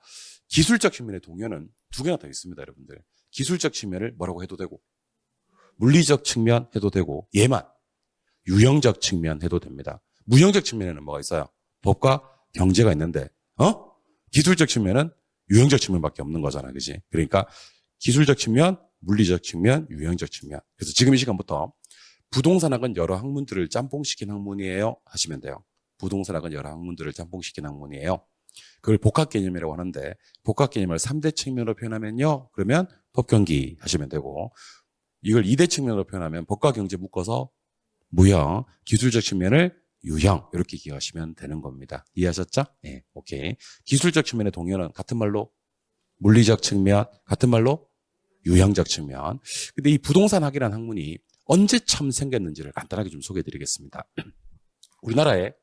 기술적 측면의 동요는 두 개나 더 있습니다. 여러분들. 기술적 측면을 뭐라고 해도 되고 물리적 측면 해도 되고 얘만 유형적 측면 해도 됩니다. 무형적 측면에는 뭐가 있어요? 법과 경제가 있는데 기술적 측면은 유형적 측면밖에 없는 거잖아요. 그지? 그러니까 기술적 측면, 물리적 측면, 유형적 측면. 그래서 지금 이 시간부터 부동산학은 여러 학문들을 짬뽕시킨 학문이에요 하시면 돼요. 부동산학은 여러 학문들을 짬뽕시킨 학문이에요. 그걸 복합 개념이라고 하는데 복합 개념을 3대 측면으로 표현하면요. 그러면 법경기 하시면 되고 이걸 2대 측면으로 표현하면 법과 경제 묶어서 무형, 기술적 측면을 유형 이렇게 기억하시면 되는 겁니다. 이해하셨죠? 네, 오케이. 기술적 측면의 동요는 같은 말로 물리적 측면, 같은 말로 유형적 측면. 근데 이 부동산학이라는 학문이 언제 처음 생겼는지를 간단하게 좀 소개해드리겠습니다. 우리나라에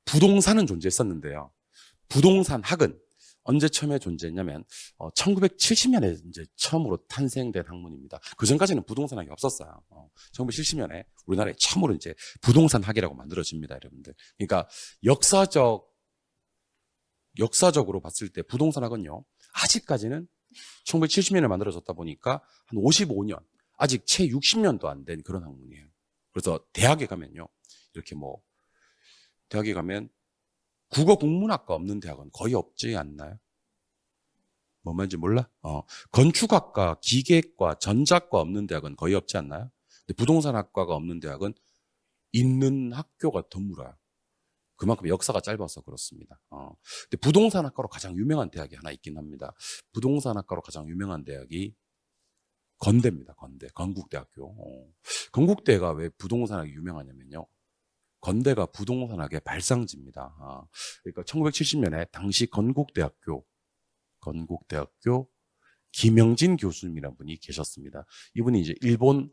부동산은 존재했었는데요. 부동산학은 언제 처음에 존재했냐면 1970년에 이제 처음으로 탄생된 학문입니다. 그 전까지는 부동산학이 없었어요. 1970년에 우리나라에 처음으로 이제 부동산학이라고 만들어집니다, 여러분들. 그러니까 역사적으로 봤을 때 부동산학은요. 아직까지는 1970년에 만들어졌다 보니까 한 55년, 아직 채 60년도 안 된 그런 학문이에요. 그래서 대학에 가면요. 이렇게 대학에 가면 국어 국문학과 없는 대학은 거의 없지 않나요? 뭔 말인지 몰라? 건축학과, 기계과, 전자과 없는 대학은 거의 없지 않나요? 근데 부동산학과가 없는 대학은 있는 학교가 드물어요. 그만큼 역사가 짧아서 그렇습니다. 근데 부동산학과로 가장 유명한 대학이 하나 있긴 합니다. 부동산학과로 가장 유명한 대학이 건대입니다. 건국대학교. 건국대가 왜 부동산학이 유명하냐면요. 건대가 부동산학의 발상지입니다. 그러니까 1970년에 당시 건국대학교 김영진 교수님이라는 분이 계셨습니다. 이분이 이제 일본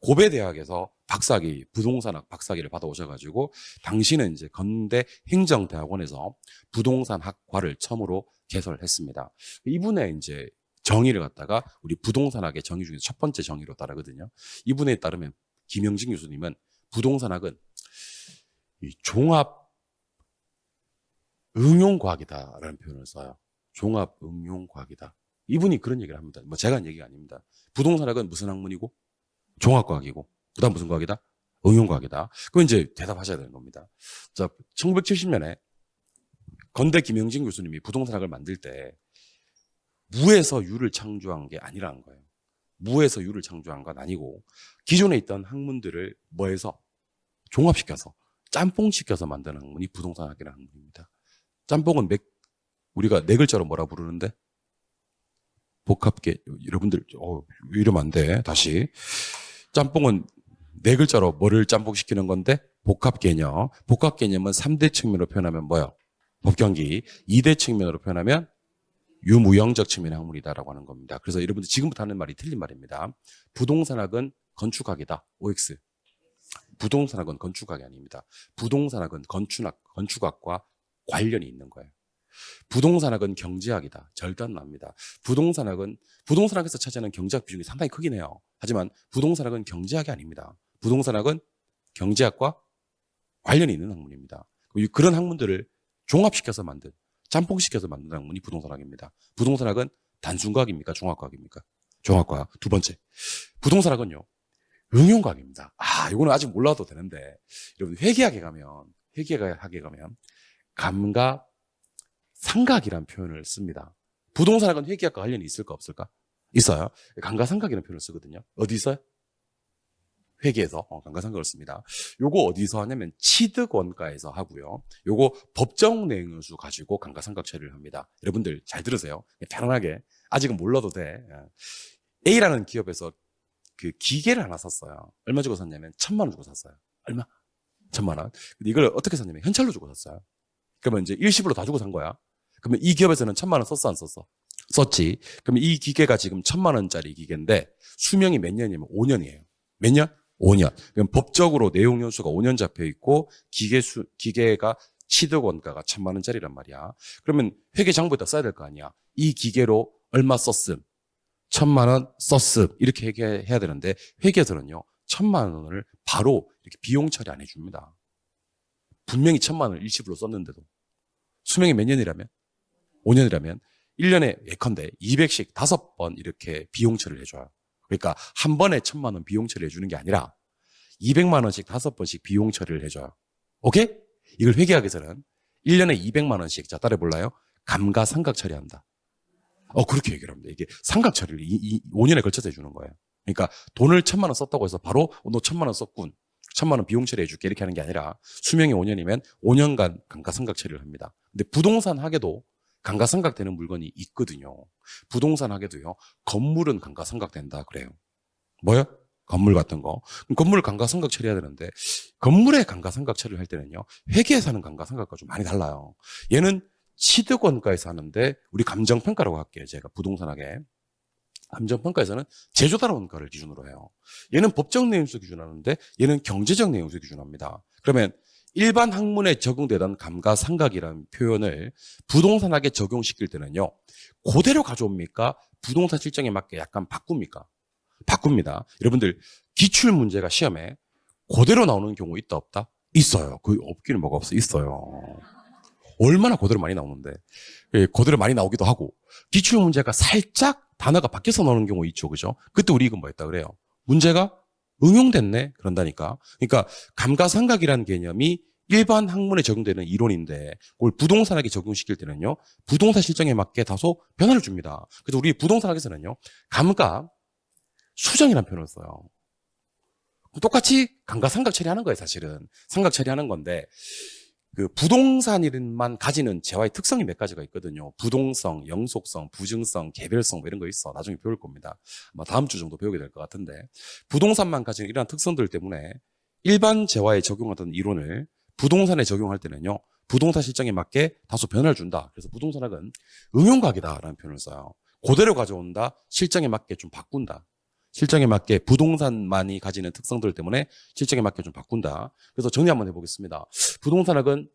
고베대학에서 부동산학 박사학위를 받아오셔가지고 당시는 이제 건대 행정대학원에서 부동산학과를 처음으로 개설했습니다. 이분의 이제 정의를 갖다가 우리 부동산학의 정의 중에서 첫 번째 정의로 따르거든요. 이분에 따르면 김영진 교수님은 부동산학은 이 종합 응용과학이다라는 표현을 써요. 종합 응용과학이다. 이분이 그런 얘기를 합니다. 제가 한 얘기가 아닙니다. 부동산학은 무슨 학문이고? 종합과학이고. 그다음 무슨 과학이다? 응용과학이다. 그건 이제 대답하셔야 되는 겁니다. 자, 1970년에 건대 김영진 교수님이 부동산학을 만들 때 무에서 유를 창조한 게 아니라는 거예요. 무에서 유를 창조한 건 아니고 기존에 있던 학문들을 뭐해서 종합시켜서 짬뽕시켜서 만든 학문이 부동산학이라는 학문입니다. 짬뽕은 우리가 네 글자로 뭐라 부르는데? 복합계. 여러분들 이러면 안 돼. 다시. 짬뽕은 네 글자로 뭐를 짬뽕시키는 건데? 복합개념. 복합개념은 3대 측면으로 표현하면 뭐요? 법경기. 2대 측면으로 표현하면 유무형적 측면의 학문이다라고 하는 겁니다. 그래서 여러분들 지금부터 하는 말이 틀린 말입니다. 부동산학은 건축학이다. OX. 부동산학은 건축학이 아닙니다. 부동산학은 건축학과 관련이 있는 거예요. 부동산학은 경제학이다. 절대 안 납니다. 부동산학에서 차지하는 경제학 비중이 상당히 크긴 해요. 하지만 부동산학은 경제학이 아닙니다. 부동산학은 경제학과 관련이 있는 학문입니다. 그런 학문들을 종합시켜서 짬뽕시켜서 만든 학문이 부동산학입니다. 부동산학은 단순과학입니까? 종합과학입니까? 종합과학. 두 번째, 부동산학은요, 응용과학입니다. 이거는 아직 몰라도 되는데, 여러분 회계학에 가면 감가상각이라는 표현을 씁니다. 부동산학은 회계학과 관련이 있을까 없을까? 있어요. 감가상각이라는 표현을 쓰거든요. 어디 있어요? 회계에서 감가상각을 씁니다. 요거 어디서 하냐면 취득원가에서 하고요. 요거 법정 내용수 가지고 감가상각 처리를 합니다. 여러분들 잘 들으세요. 편안하게. 아직은 몰라도 돼. A라는 기업에서 그 기계를 하나 샀어요. 얼마 주고 샀냐면 1,000만 원 주고 샀어요. 얼마? 1,000만 원. 근데 이걸 어떻게 샀냐면 현찰로 주고 샀어요. 그러면 이제 일시불로 다 주고 산 거야. 그러면 이 기업에서는 1,000만 원 썼어 안 썼어? 썼지. 그러면 이 기계가 지금 1,000만 원짜리 기계인데 수명이 몇 년이냐면 5년이에요. 몇 년? 5년. 그럼 법적으로 내용 연수가 5년 잡혀 있고 기계가 취득 원가가 1,000만 원짜리란 말이야. 그러면 회계장부에다 써야 될 거 아니야. 이 기계로 얼마 썼음? 1,000만 원 썼음. 이렇게 얘기해야 되는데 회계에서는요. 1,000만 원을 바로 이렇게 비용 처리 안 해줍니다. 분명히 1,000만 원을 일시불로 썼는데도 수명이 몇 년이라면? 5년이라면 1년에 예컨대 200씩 5번 이렇게 비용 처리를 해줘요. 그러니까 한 번에 1,000만 원 비용 처리해 주는 게 아니라 200만 원씩 5번씩 비용 처리를 해줘요. 오케이? 이걸 회계학에서는 1년에 200만 원씩, 자, 따라해볼래요? 감가상각 처리한다. 그렇게 얘기를 합니다. 이게 상각 처리를 5년에 걸쳐서 해주는 거예요. 그러니까 돈을 1,000만 원 썼다고 해서 바로 너 1,000만 원 썼군. 1,000만 원 비용 처리해 줄게 이렇게 하는 게 아니라 수명이 5년이면 5년간 감가상각 처리를 합니다. 근데 부동산 학에도 감가상각 되는 물건이 있거든요. 부동산 학에도요. 건물은 감가상각 된다 그래요. 뭐요? 건물 같은 거. 그럼 건물 감가상각 처리해야 되는데 건물의 감가상각 처리를 할 때는요. 회계에서 하는 감가상각과 좀 많이 달라요. 얘는 취득원가에서 하는데 우리 감정평가라고 할게요. 제가 부동산학에. 감정평가에서는 제조달 원가를 기준으로 해요. 얘는 법적 내용수 기준하는데 얘는 경제적 내용수 기준합니다. 그러면 일반 학문에 적용되던 감가상각이라는 표현을 부동산학에 적용시킬 때는요. 그대로 가져옵니까? 부동산 실정에 맞게 약간 바꿉니까? 바꿉니다. 여러분들 기출문제가 시험에 그대로 나오는 경우 있다 없다? 있어요. 그 없기는 뭐가 없어? 있어요. 얼마나 그대로 많이 나오는데. 그대로 많이 나오기도 하고 기출문제가 살짝 단어가 바뀌어서 나오는 경우 있죠. 그죠? 그때 우리 이건 뭐 했다 그래요? 문제가 응용됐네? 그런다니까. 그러니까 감가상각이라는 개념이 일반 학문에 적용되는 이론인데 그걸 부동산학에 적용시킬 때는요. 부동산 실정에 맞게 다소 변화를 줍니다. 그래서 우리 부동산학에서는요. 감가 수정이라는 표현을 써요. 똑같이 감가상각 처리하는 거예요. 사실은. 상각 처리하는 건데 그 부동산만 가지는 재화의 특성이 몇 가지가 있거든요. 부동성, 영속성, 부증성, 개별성 뭐 이런 거 있어. 나중에 배울 겁니다. 아마 다음 주 정도 배우게 될 것 같은데 부동산만 가지는 이러한 특성들 때문에 일반 재화에 적용하던 이론을 부동산에 적용할 때는요. 부동산 실정에 맞게 다소 변화를 준다. 그래서 부동산학은 응용과학이다라는 표현을 써요. 그대로 가져온다. 실정에 맞게 좀 바꾼다. 실정에 맞게 부동산만이 가지는 특성들 때문에 실정에 맞게 좀 바꾼다. 그래서 정리 한번 해보겠습니다. 부동산학은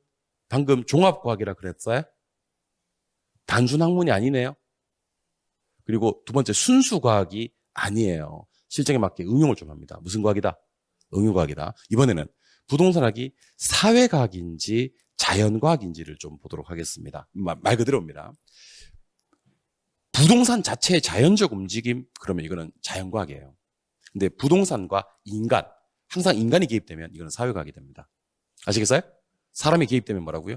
방금 종합과학이라 그랬어요? 단순 학문이 아니네요. 그리고 두 번째 순수과학이 아니에요. 실정에 맞게 응용을 좀 합니다. 무슨 과학이다? 응용과학이다. 이번에는 부동산학이 사회과학인지 자연과학인지를 좀 보도록 하겠습니다. 말 그대로입니다. 부동산 자체의 자연적 움직임, 그러면 이거는 자연과학이에요. 근데 부동산과 인간, 항상 인간이 개입되면 이거는 사회과학이 됩니다. 아시겠어요? 사람이 개입되면 뭐라고요?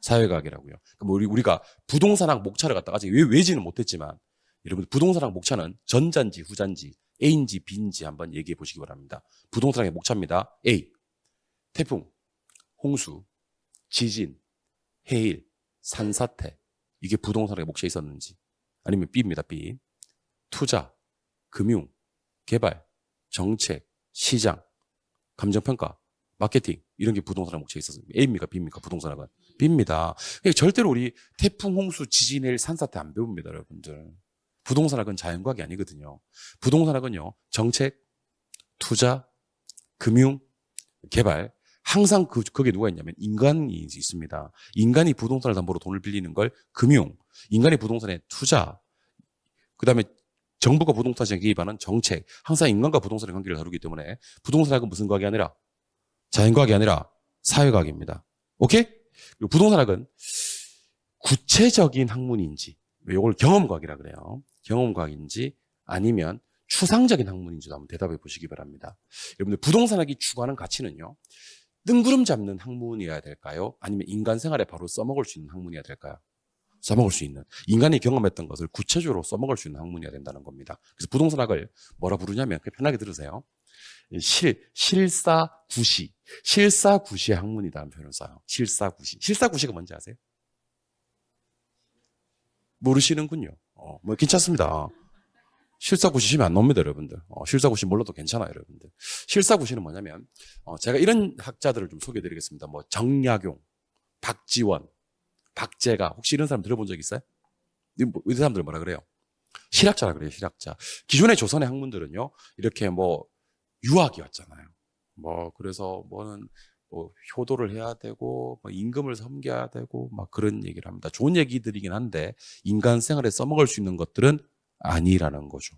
사회과학이라고요. 그럼 우리가 부동산학 목차를 갖다가 아직 외지는 못했지만 여러분 부동산학 목차는 전자인지 후자인지 A인지 B인지 한번 얘기해 보시기 바랍니다. 부동산학의 목차입니다. A. 태풍, 홍수, 지진, 해일, 산사태. 이게 부동산학의 목차에 있었는지. 아니면 B입니다. B. 투자, 금융, 개발, 정책, 시장, 감정평가, 마케팅, 이런 게 부동산학 목적에 있어서 A입니까 B입니까? 부동산학은 B입니다. 그러니까 절대로 우리 태풍, 홍수, 지진, 해일, 산사태 안 배웁니다, 여러분들. 부동산학은 자연과학이 아니거든요. 부동산학은요, 정책, 투자, 금융, 개발, 항상 거기에 누가 있냐면 인간이 있습니다. 인간이 부동산을 담보로 돈을 빌리는 걸 금융, 인간이 부동산에 투자, 그 다음에 정부가 부동산에 개입하는 정책, 항상 인간과 부동산의 관계를 다루기 때문에 부동산학은 무슨 과학이 아니라 자연과학이 아니라 사회과학입니다. 오케이? 그리고 부동산학은 구체적인 학문인지, 이걸 경험과학이라 그래요. 경험과학인지 아니면 추상적인 학문인지도 한번 대답해 보시기 바랍니다. 여러분들 부동산학이 추구하는 가치는요, 뜬구름 잡는 학문이어야 될까요? 아니면 인간 생활에 바로 써먹을 수 있는 학문이어야 될까요? 써먹을 수 있는, 인간이 경험했던 것을 구체적으로 써먹을 수 있는 학문이어야 된다는 겁니다. 그래서 부동산학을 뭐라 부르냐면, 그냥 편하게 들으세요. 실사구시, 실사구시의 학문이라는 표현을 써요. 실사구시. 실사구시가 뭔지 아세요? 모르시는군요. 뭐 괜찮습니다. 실사구시시면 안 나옵니다, 여러분들. 실사구시 몰라도 괜찮아요, 여러분들. 실사구시는 뭐냐면, 제가 이런 학자들을 좀 소개해 드리겠습니다. 뭐, 정약용, 박지원, 박재가, 혹시 이런 사람 들어본 적 있어요? 이 사람들 뭐라 그래요? 실학자라 그래요, 실학자. 기존의 조선의 학문들은요, 이렇게 뭐, 유학이었잖아요. 뭐, 그래서 뭐는, 뭐, 효도를 해야 되고, 뭐 임금을 섬겨야 되고, 막 그런 얘기를 합니다. 좋은 얘기들이긴 한데, 인간 생활에 써먹을 수 있는 것들은 아니라는 거죠.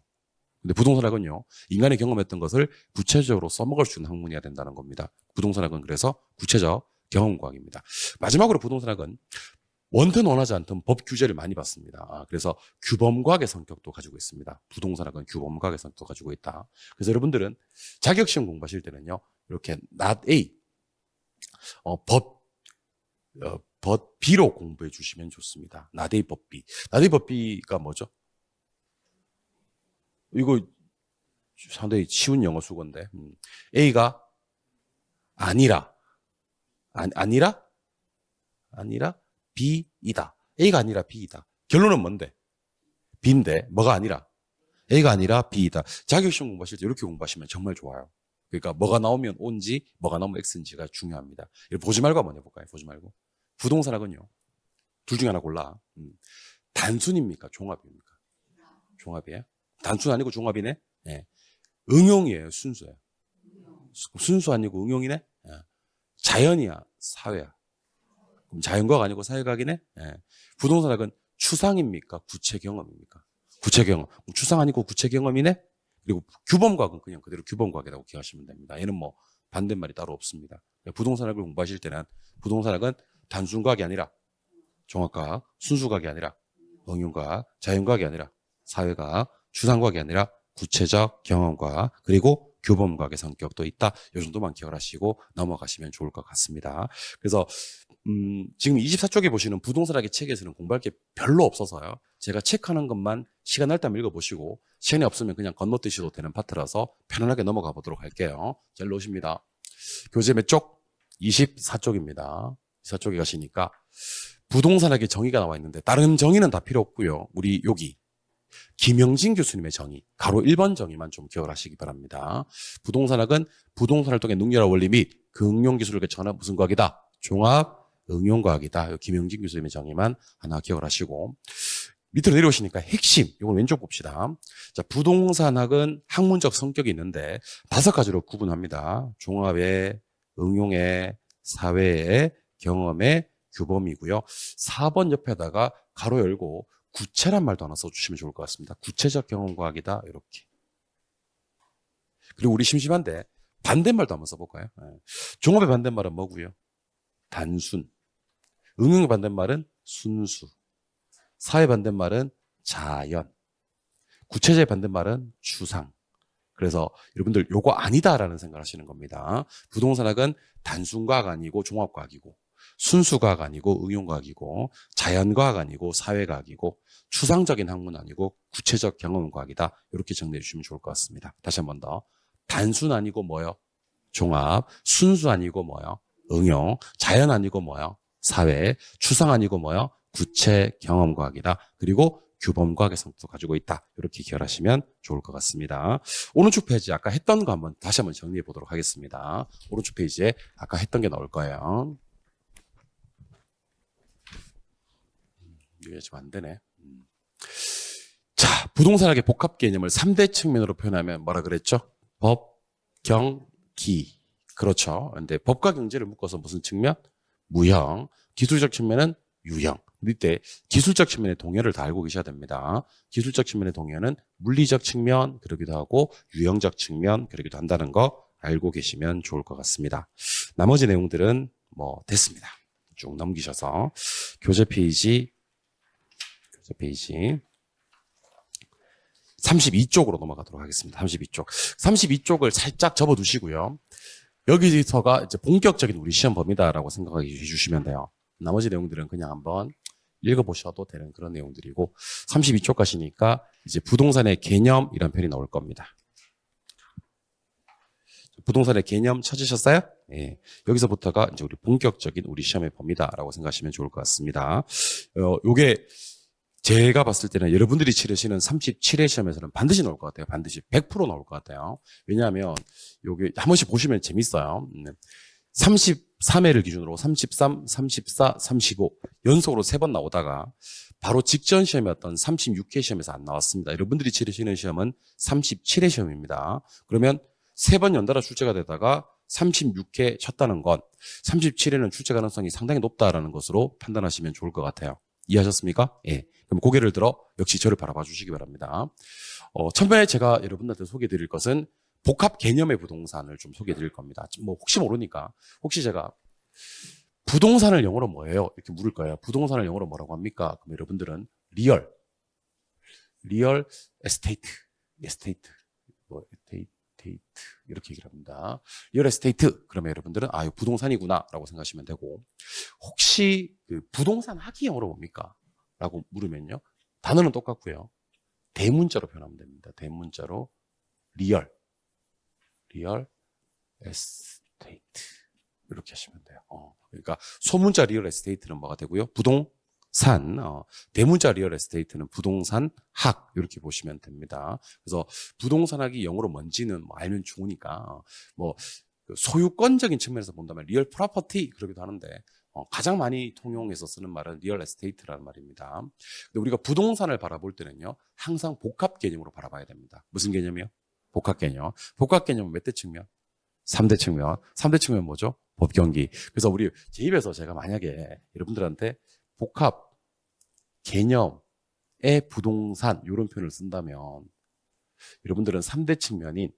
근데 부동산학은요, 인간이 경험했던 것을 구체적으로 써먹을 수 있는 학문이어야 된다는 겁니다. 부동산학은 그래서 구체적 경험과학입니다. 마지막으로 부동산학은 원든 원하지 않던 법 규제를 많이 받습니다. 그래서 규범과학의 성격도 가지고 있습니다. 부동산학은 규범과학의 성격도 가지고 있다. 그래서 여러분들은 자격시험 공부하실 때는요, 이렇게 not A, 법 B로 공부해 주시면 좋습니다. not A, 법 B. not A, 법 B가 뭐죠? 이거 상당히 쉬운 영어 수고인데, A가 아니라, 아니라 B이다. A가 아니라 B이다. 결론은 뭔데? B인데 뭐가 아니라? A가 아니라 B이다. 자격시험 공부하실 때 이렇게 공부하시면 정말 좋아요. 그러니까 뭐가 나오면 O인지 뭐가 나오면 X인지가 중요합니다. 보지 말고 한번 해볼까요? 보지 말고. 부동산학은요, 둘 중에 하나 골라. 단순입니까? 종합입니까? 종합이에요? 단순 아니고 종합이네? 네. 응용이에요? 순수예요? 순수 아니고 응용이네? 네. 자연이야? 사회야? 그럼 자연과학 아니고 사회과학이네? 네. 부동산학은 추상입니까? 구체 경험입니까? 구체 경험. 추상 아니고 구체 경험이네? 그리고 규범과학은 그냥 그대로 규범과학이라고 기억하시면 됩니다. 얘는 뭐 반대말이 따로 없습니다. 부동산학을 공부하실 때는 부동산학은 단순과학이 아니라 종합과학, 순수과학이 아니라 응용과학, 자연과학이 아니라 사회과학, 추상과학이 아니라 구체적 경험과학, 그리고 교범과학의 성격도 있다. 이 정도만 기억을 하시고 넘어가시면 좋을 것 같습니다. 그래서 지금 24쪽에 보시는 부동산학의 책에서는 공부할 게 별로 없어서요. 제가 책하는 것만 시간 날 때 한번 읽어보시고 시간이 없으면 그냥 건너뛰셔도 되는 파트라서 편안하게 넘어가 보도록 할게요. 잘 놓으십니다. 교재 몇 쪽? 24쪽입니다. 24쪽에 가시니까 부동산학의 정의가 나와 있는데 다른 정의는 다 필요 없고요. 우리 여기 김영진 교수님의 정의, 가로 1번 정의만 좀 기억을 하시기 바랍니다. 부동산학은 부동산 활동의 능률화 원리 및 그 응용 기술을 개척하는 무슨 과학이다? 종합 응용과학이다. 김영진 교수님의 정의만 하나 기억을 하시고, 밑으로 내려오시니까 핵심, 이건 왼쪽 봅시다. 자, 부동산학은 학문적 성격이 있는데 5가지로 구분합니다. 종합의, 응용의, 사회의, 경험의, 규범이고요. 4번 옆에다가 가로 열고 구체란 말도 하나 써주시면 좋을 것 같습니다. 구체적 경험과학이다. 이렇게. 그리고 우리 심심한데 반대말도 한번 써볼까요? 종합의 반대말은 뭐고요? 단순. 응용의 반대말은 순수. 사회 반대말은 자연. 구체적의 반대말은 추상. 그래서 여러분들 요거 아니다라는 생각을 하시는 겁니다. 부동산학은 단순과학 아니고 종합과학이고, 순수과학 아니고 응용과학이고, 자연과학 아니고 사회과학이고, 추상적인 학문 아니고 구체적 경험과학이다. 이렇게 정리해 주시면 좋을 것 같습니다. 다시 한 번 더. 단순 아니고 뭐요? 종합. 순수 아니고 뭐요? 응용. 자연 아니고 뭐요? 사회. 추상 아니고 뭐요? 구체 경험과학이다. 그리고 규범과학의 성격도 가지고 있다. 이렇게 기억하시면 좋을 것 같습니다. 오른쪽 페이지 아까 했던 거 한번 다시 한번 정리해 보도록 하겠습니다. 오른쪽 페이지에 아까 했던 게 나올 거예요. 이게 지금 안 되네. 자, 부동산학의 복합 개념을 3대 측면으로 표현하면 뭐라 그랬죠? 법, 경, 기. 그렇죠. 근데 법과 경제를 묶어서 무슨 측면? 무형. 기술적 측면은 유형. 이때 기술적 측면의 동의어를 다 알고 계셔야 됩니다. 기술적 측면의 동의어는 물리적 측면 그러기도 하고 유형적 측면 그러기도 한다는 거 알고 계시면 좋을 것 같습니다. 나머지 내용들은 뭐 됐습니다. 쭉 넘기셔서 교재 페이지 32쪽으로 넘어가도록 하겠습니다. 32쪽. 32쪽을 살짝 접어두시고요. 여기서가 이제 본격적인 우리 시험 범위다라고 생각해 주시면 돼요. 나머지 내용들은 그냥 한번 읽어보셔도 되는 그런 내용들이고 32쪽 가시니까 이제 부동산의 개념이란 편이 나올 겁니다. 부동산의 개념 찾으셨어요? 예. 여기서부터가 이제 우리 본격적인 우리 시험의 범위다라고 생각하시면 좋을 것 같습니다. 요게 제가 봤을 때는 여러분들이 치르시는 37회 시험에서는 반드시 나올 것 같아요. 반드시 100% 나올 것 같아요. 왜냐하면 요게 한 번씩 보시면 재밌어요. 33회를 기준으로 33, 34, 35 연속으로 3번 나오다가 바로 직전 시험이었던 36회 시험에서 안 나왔습니다. 여러분들이 치르시는 시험은 37회 시험입니다. 그러면 3번 연달아 출제가 되다가 36회 쳤다는 건 37회는 출제 가능성이 상당히 높다라는 것으로 판단하시면 좋을 것 같아요. 이해하셨습니까? 예. 그럼 고개를 들어 역시 저를 바라봐 주시기 바랍니다. 처음에 제가 여러분들한테 소개해 드릴 것은 복합 개념의 부동산을 좀 소개해 드릴 겁니다. 뭐 혹시 모르니까 혹시 제가 부동산을 영어로 뭐예요? 이렇게 물을 거예요. 부동산을 영어로 뭐라고 합니까? 그럼 여러분들은 리얼 에스테이트 뭐 에스테이트 이렇게 얘기를 합니다. 리얼 에스테이트 그러면 여러분들은 아 이거 부동산이구나 라고 생각하시면 되고 혹시 그 부동산 학이 영어로 뭡니까? 라고 물으면요. 단어는 똑같고요. 대문자로 표현하면 됩니다. 대문자로 리얼 에스테이트 이렇게 하시면 돼요. 그러니까 소문자 리얼 에스테이트는 뭐가 되고요. 부동산 대문자 리얼 에스테이트는 부동산 학 이렇게 보시면 됩니다. 그래서 부동산학이 영어로 뭔지는 뭐 알면 좋으니까 뭐 소유권적인 측면에서 본다면 리얼 프로퍼티 그러기도 하는데 가장 많이 통용해서 쓰는 말은 리얼 에스테이트라는 말입니다. 근데 우리가 부동산을 바라볼 때는요. 항상 복합 개념으로 바라봐야 됩니다. 무슨 개념이요? 복합 개념. 복합 개념은 몇 대 측면? 3대 측면. 3대 측면 뭐죠? 법경기. 그래서 우리 제 입에서 제가 만약에 여러분들한테 복합 개념의 부동산 이런 표현을 쓴다면 여러분들은 3대 측면인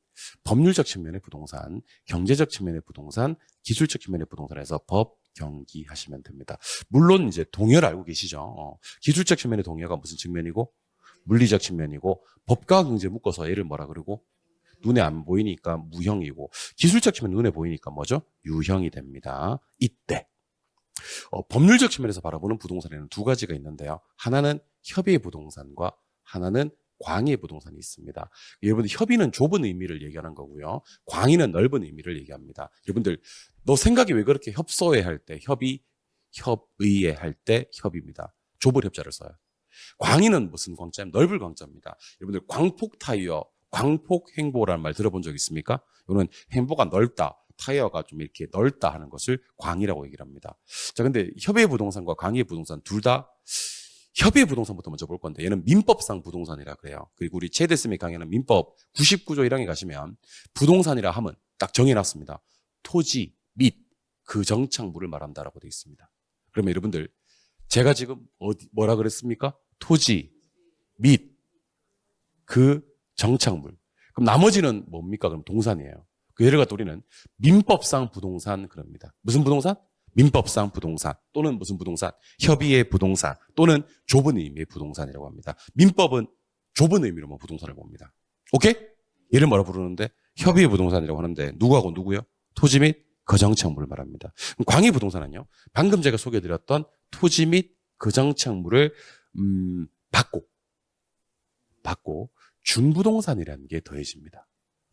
법률적 측면의 부동산, 경제적 측면의 부동산, 기술적 측면의 부동산에서 법, 경기 하시면 됩니다. 물론 이제 동의어를 알고 계시죠. 기술적 측면의 동의어가 무슨 측면이고 물리적 측면이고 법과 경제 묶어서 얘를 뭐라 그러고 눈에 안 보이니까 무형이고 기술적 측면 눈에 보이니까 뭐죠? 유형이 됩니다. 이때 법률적 측면에서 바라보는 부동산에는 두 가지가 있는데요. 하나는 협의의 부동산과 하나는 광의의 부동산이 있습니다. 여러분들 협의는 좁은 의미를 얘기하는 거고요. 광의는 넓은 의미를 얘기합니다. 여러분들 너 생각이 왜 그렇게 협소해 할 때 협의해 할 때 협의입니다. 좁은 협자를 써요. 광의는 무슨 광자냐면 넓을 광자입니다. 여러분들 광폭 타이어, 광폭 행보라는 말 들어본 적 있습니까? 이거는 행보가 넓다. 타이어가 좀 이렇게 넓다 하는 것을 광의라고 얘기를 합니다. 자, 근데 협의의 부동산과 광의의 부동산 둘 다 협의의 부동산부터 먼저 볼 건데 얘는 민법상 부동산이라 그래요. 그리고 우리 최대쌤의 강의는 민법 99조 1항에 가시면 부동산이라 하면 딱 정해놨습니다. 토지 및 그 정착물을 말한다라고 되어 있습니다. 그러면 여러분들 제가 지금 뭐라 그랬습니까? 토지 및 그 정착물. 그럼 나머지는 뭡니까? 그럼 동산이에요. 그 예를 들어 우리는 민법상 부동산 그럽니다. 무슨 부동산? 민법상 부동산 또는 무슨 부동산? 협의의 부동산 또는 좁은 의미의 부동산이라고 합니다. 민법은 좁은 의미로만 부동산을 봅니다. 오케이? 얘를 뭐라 부르는데 협의의 부동산이라고 하는데 누구하고 누구요? 토지 및 거정착물을 말합니다. 그럼 광의 부동산은요. 방금 제가 소개해드렸던 토지 및 거정착물을 받고 준부동산이라는 게 더해집니다.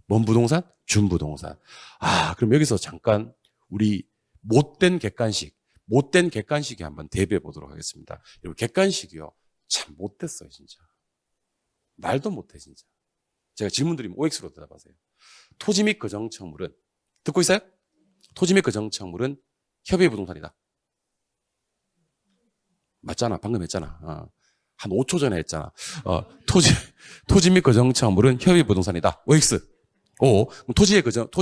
뭔 부동산? 준부동산. 그럼 여기서 잠깐 우리 못된 객관식에 한번 대비해 보도록 하겠습니다. 여러분 객관식이요. 참 못됐어요, 진짜. 말도 못해, 진짜. 제가 질문 드리면 OX로 대답하세요. 토지 및 거정청물은, 듣고 있어요? 토지 및 거정청물은 협의의 부동산이다. 맞잖아. 방금 했잖아. 한 5초 전에 했잖아. 토지 및 거정청물은 협의의 부동산이다. OX. 오, 토지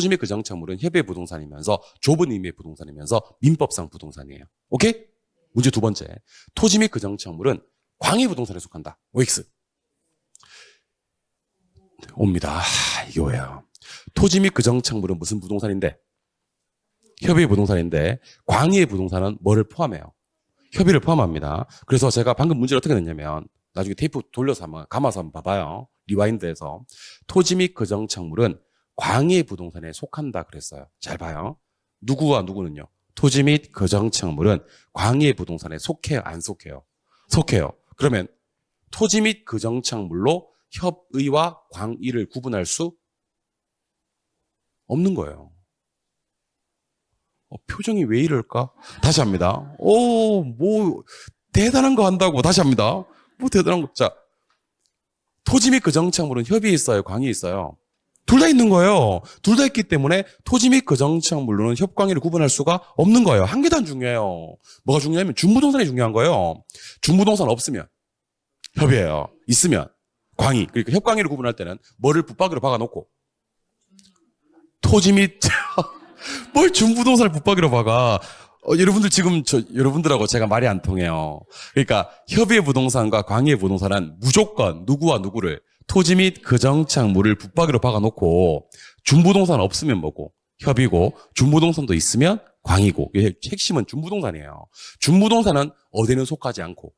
및 거정청물은 협의의 부동산이면서 좁은 의미의 부동산이면서 민법상 부동산이에요. 오케이? 문제 두 번째. 토지 및 거정청물은 광의 부동산에 속한다. OX. 옵니다. 이게 뭐예요? 토지 및 거정청물은 무슨 부동산인데? 협의의 부동산인데 광의의 부동산은 뭐를 포함해요? 협의를 포함합니다. 그래서 제가 방금 문제를 어떻게 냈냐면 나중에 테이프 돌려서 한번 감아서 한번 봐봐요. 리와인드해서 토지 및 거정청물은 광의의 부동산에 속한다 그랬어요. 잘 봐요. 누구와 누구는요? 토지 및 거정청물은 광의의 부동산에 속해요? 안 속해요? 속해요. 그러면 토지 및 거정청물로 협의와 광의를 구분할 수 없는 거예요. 표정이 왜 이럴까? 다시 합니다. 뭐 대단한 거 한다고. 다시 합니다. 뭐 대단한 거. 자, 토지 및 거정청물은 협의에 있어요? 광의에 있어요? 둘 다 있는 거예요. 둘 다 있기 때문에 토지 및 거정청물로는 협광의를 구분할 수가 없는 거예요. 한 개도 안 중요해요. 뭐가 중요하면 준부동산이 중요한 거예요. 준부동산 없으면 협의예요. 있으면 광의. 그러니까 협광의를 구분할 때는 뭐를 붙박이로 박아놓고 토지 및 뭘 준부동산을 붙박이로 박아. 여러분들 지금 여러분들하고 제가 말이 안 통해요. 그러니까 협의의 부동산과 광의의 부동산은 무조건 누구와 누구를 토지 및 거정청물을 붙박이로 박아놓고 준부동산 없으면 뭐고 협의고 준부동산도 있으면 광의고. 핵심은 준부동산이에요. 준부동산은 어디는 속하지 않고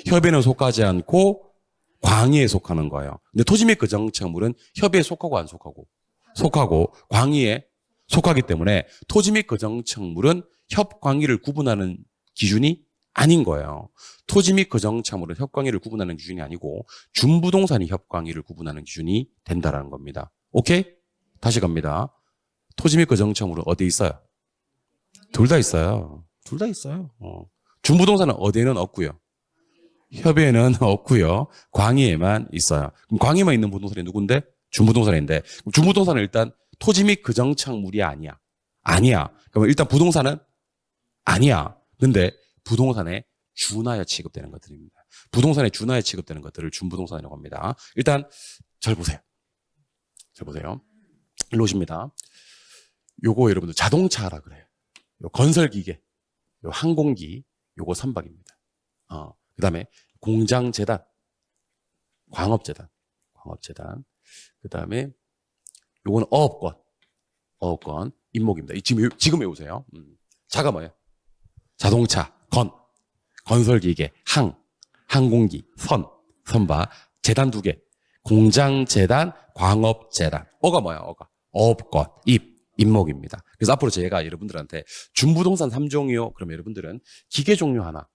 협의는 속하지 않고 광의에 속하는 거예요. 근데 토지 및 거정청물은 협의에 속하고 안 속하고 속하고 광의에 속하기 때문에 토지 및 거정청물은 협광의를 구분하는 기준이 아닌 거예요. 토지 및 거정청물은 협광의를 구분하는 기준이 아니고 준부동산이 협광의를 구분하는 기준이 된다는 겁니다. 오케이? 다시 갑니다. 토지 및 거정청물은 어디에 있어요? 둘 다 있어요. 둘 다 있어요. 준부동산은 어디에는 없고요. 협의에는 없고요. 광의에만 있어요. 그럼 광의만 있는 부동산이 누군데? 준부동산인데 준부동산은 일단 토지 및 거정청물이 아니야. 아니야. 그러면 일단 부동산은 아니야. 근데 부동산에 준하여 취급되는 것들입니다. 부동산에 준하여 취급되는 것들을 준부동산이라고 합니다. 일단 잘 보세요. 잘 보세요. 일로 오십니다. 요거 여러분들 자동차라 그래요. 요 건설기계, 요 항공기, 요거 선박입니다. 그 다음에 공장재단, 광업재단, 그 다음에 요거는 어업권, 임목입니다. 지금 외우세요. 자가 뭐예요? 자동차, 건설기계, 항공기, 선박, 재단 두 개, 공장재단, 광업재단. 어가 뭐야? 어업권, 임목입니다. 그래서 앞으로 제가 여러분들한테 준부동산 3종이요. 그럼 여러분들은 기계 종류 하나,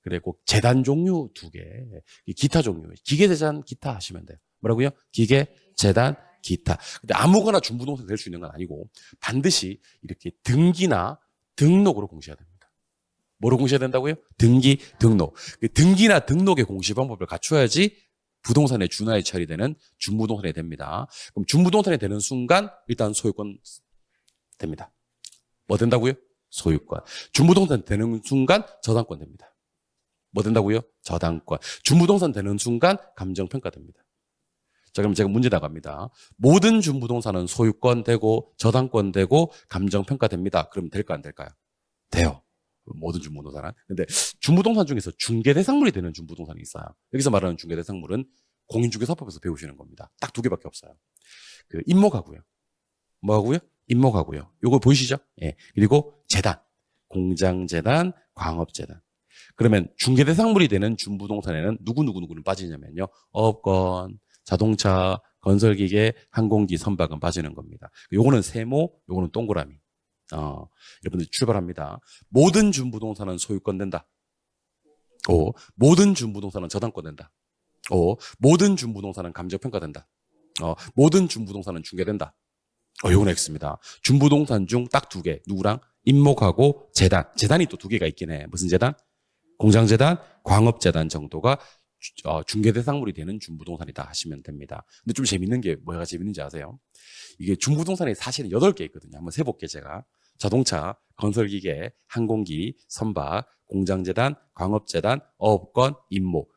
그리고 재단 종류 두 개, 기타 종류, 기계, 재단, 기타 하시면 돼요. 뭐라고요? 기계, 재단, 기타. 근데 아무거나 준부동산 될 수 있는 건 아니고 반드시 이렇게 등기나 등록으로 공시해야 됩니다. 뭐로 공시해야 된다고요? 등기, 등록. 등기나 등록의 공시 방법을 갖춰야지 부동산에 준하에 처리되는 준부동산이 됩니다. 그럼 준부동산이 되는 순간 일단 소유권 됩니다. 뭐 된다고요? 소유권. 준부동산 되는 순간 저당권 됩니다. 뭐 된다고요? 저당권. 준부동산 되는 순간 감정평가 됩니다. 자, 그럼 제가 문제 나갑니다. 모든 준부동산은 소유권 되고 저당권 되고 감정평가 됩니다. 그러면 될까 안 될까요? 돼요. 모든 준부동산은. 근데 준부동산 중에서 중개대상물이 되는 준부동산이 있어요. 여기서 말하는 중개대상물은 공인중개사법에서 배우시는 겁니다. 딱 두 개밖에 없어요. 그 임목하고요. 뭐하고요? 임목하고요. 요거 보이시죠? 예. 그리고 재단, 공장재단, 광업재단. 그러면 중개대상물이 되는 준부동산에는 누구는 빠지냐면요. 어업권, 자동차, 건설기계, 항공기, 선박은 빠지는 겁니다. 요거는 세모, 요거는 동그라미. 여러분들 출발합니다. 모든 준부동산은 소유권 된다. 모든 준부동산은 저당권 된다. 모든 준부동산은 감정평가 된다. 모든 준부동산은 중개된다. 요건 X입니다. 준부동산 중 딱 두 개. 누구랑? 임목하고 재단. 재단이 또 두 개가 있긴 해. 무슨 재단? 공장재단, 광업재단 정도가 중개대상물이 되는 준부동산이다 하시면 됩니다. 근데 좀 재밌는 게 뭐가 재밌는지 아세요? 이게 준부동산이 사실은 8개 있거든요. 한번 세볼게요, 제가. 자동차, 건설기계, 항공기, 선박, 공장재단, 광업재단, 어업권, 임모,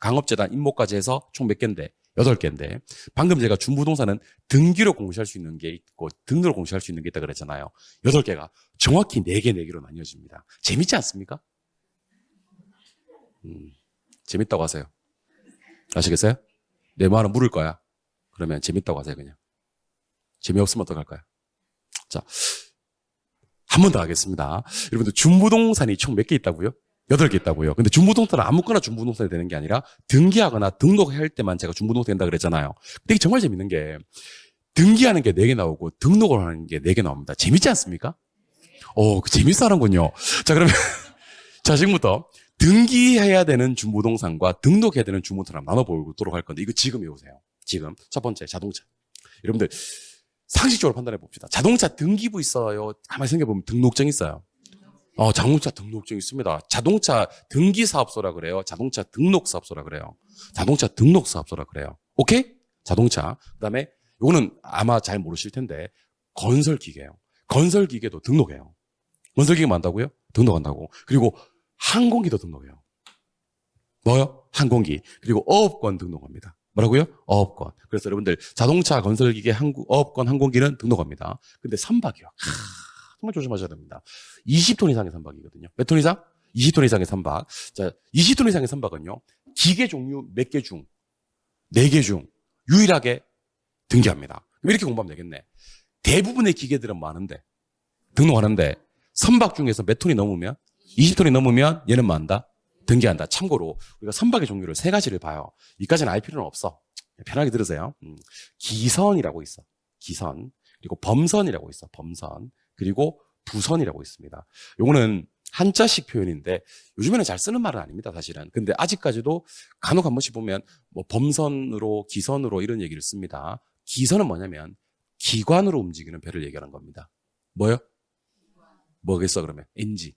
광업재단, 임모까지 해서 총 몇 개인데? 8개인데. 방금 제가 준부동산은 등기로 공시할 수 있는 게 있고, 등록으로 공시할 수 있는 게 있다 그랬잖아요. 8개가 정확히 4개, 4개로 나뉘어집니다. 재밌지 않습니까? 재밌다고 하세요. 아시겠어요? 내 말은 물을 거야. 그러면 재밌다고 하세요, 그냥. 재미없으면 어떡할까요? 자, 한 번 더 하겠습니다. 여러분들, 준부동산이 총 몇 개 있다고요? 8개 있다고요. 근데 준부동산은 아무거나 준부동산이 되는 게 아니라 등기하거나 등록할 때만 제가 준부동산이 된다 그랬잖아요. 근데 이게 정말 재밌는 게 등기하는 게 4개 나오고 등록을 하는 게 4개 나옵니다. 재밌지 않습니까? 재밌어 하는군요. 자, 그러면 자, 지금부터 등기해야 되는 준부동산과 등록해야 되는 준부동산을 나눠보도록 할 건데 이거 지금 외우세요. 지금 첫 번째 자동차. 여러분들 상식적으로 판단해 봅시다. 자동차 등기부 있어요? 가만히 생각해보면 등록증 있어요. 자동차 등록증 있습니다. 자동차 등기사업소라 그래요. 자동차 등록사업소라 그래요. 자동차 등록사업소라 그래요. 오케이? 자동차. 그 다음에 이거는 아마 잘 모르실 텐데 건설기계예요. 건설기계도 등록해요. 건설기계 만다고요? 등록한다고. 그리고 항공기도 등록해요. 뭐요? 항공기. 그리고 어업권 등록합니다. 뭐라고요? 어업권. 그래서 여러분들 자동차, 건설기계, 어업권, 항공기는 등록합니다. 근데 선박이요. 정말 조심하셔야 됩니다. 20톤 이상의 선박이거든요. 몇 톤 이상? 20톤 이상의 선박. 자, 20톤 이상의 선박은요. 기계 종류 몇 개 중, 4개 중 유일하게 등기합니다. 그럼 이렇게 공부하면 되겠네. 대부분의 기계들은 많은데, 등록하는데 선박 중에서 몇 톤이 넘으면? 20톤이 넘으면 얘는 뭐 한다? 등기한다. 참고로 우리가 선박의 종류를 3가지를 봐요. 이까지는 알 필요는 없어. 편하게 들으세요. 기선이라고 있어. 기선. 그리고 범선이라고 있어. 범선. 그리고 부선이라고 있습니다. 요거는 한자식 표현인데 요즘에는 잘 쓰는 말은 아닙니다, 사실은. 근데 아직까지도 간혹 한 번씩 보면 뭐 범선으로, 기선으로 이런 얘기를 씁니다. 기선은 뭐냐면 기관으로 움직이는 배를 얘기하는 겁니다. 뭐요? 뭐겠어, 그러면? 엔진,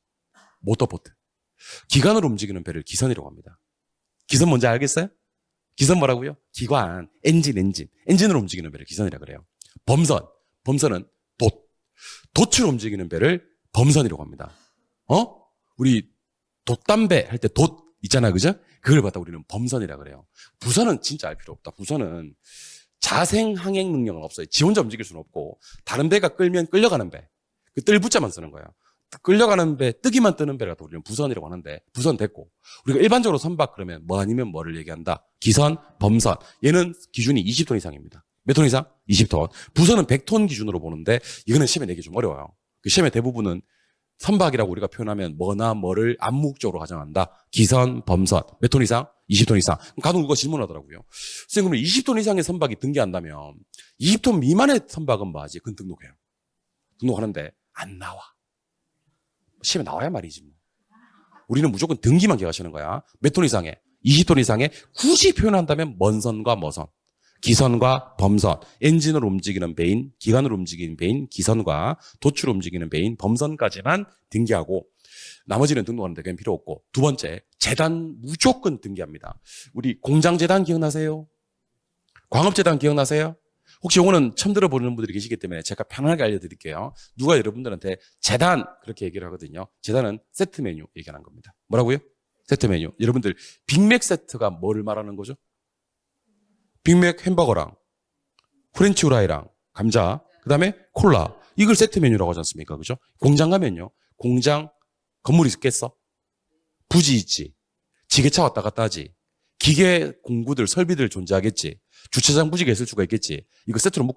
모터보트. 기관으로 움직이는 배를 기선이라고 합니다. 기선 뭔지 알겠어요? 기선 뭐라고요? 기관, 엔진으로 움직이는 배를 기선이라고 그래요. 범선은 돛으로 움직이는 배를 범선이라고 합니다. 우리 돛담배 할 때 돛 있잖아요, 그죠? 그걸 갖다 우리는 범선이라고 그래요. 부선은 진짜 알 필요 없다. 부선은 자생 항행 능력은 없어요. 지 혼자 움직일 수는 없고 다른 배가 끌면 끌려가는 배, 그 뜰부자만 쓰는 거예요. 끌려가는 배, 뜨기만 뜨는 배를 갖다 우리는 부선이라고 하는데 부선 됐고, 우리가 일반적으로 선박 그러면 뭐 아니면 뭐를 얘기한다? 기선, 범선. 얘는 기준이 20톤 이상입니다. 몇 톤 이상? 20톤. 부선은 100톤 기준으로 보는데 이거는 시험에 내기 좀 어려워요. 그 시험의 대부분은 선박이라고 우리가 표현하면 뭐나 뭐를 암묵적으로 가정한다. 기선, 범선. 몇 톤 이상? 20톤 이상. 그럼 간혹 누가 질문하더라고요. 선생님, 그러면 20톤 이상의 선박이 등기한다면 20톤 미만의 선박은 뭐 하지? 그건 등록해요. 등록하는데 안 나와. 시험에 나와야 말이지 뭐. 우리는 무조건 등기만 기억하시는 거야. 몇 톤 이상에? 20톤 이상에 굳이 표현한다면 먼선과 머선, 기선과 범선, 엔진으로 움직이는 배인, 기관으로 움직이는 배인, 기선과 돛으로 움직이는 배인, 범선까지만 등기하고 나머지는 등록하는데 그건 필요 없고, 두 번째, 재단 무조건 등기합니다. 우리 공장재단 기억나세요? 광업재단 기억나세요? 혹시 요거는 처음 들어보는 분들이 계시기 때문에 제가 편하게 알려드릴게요. 누가 여러분들한테 재단 그렇게 얘기를 하거든요. 재단은 세트 메뉴 얘기하는 겁니다. 뭐라고요? 세트 메뉴. 여러분들 빅맥 세트가 뭐를 말하는 거죠? 빅맥 햄버거랑 프렌치 후라이랑 감자, 그 다음에 콜라, 이걸 세트 메뉴라고 하지 않습니까? 그죠? 공장 가면요, 공장 건물이 있겠어? 부지 있지, 지게차 왔다 갔다 하지, 기계 공구들 설비들 존재하겠지, 주차장 부지가 있을 수가 있겠지. 이거 세트로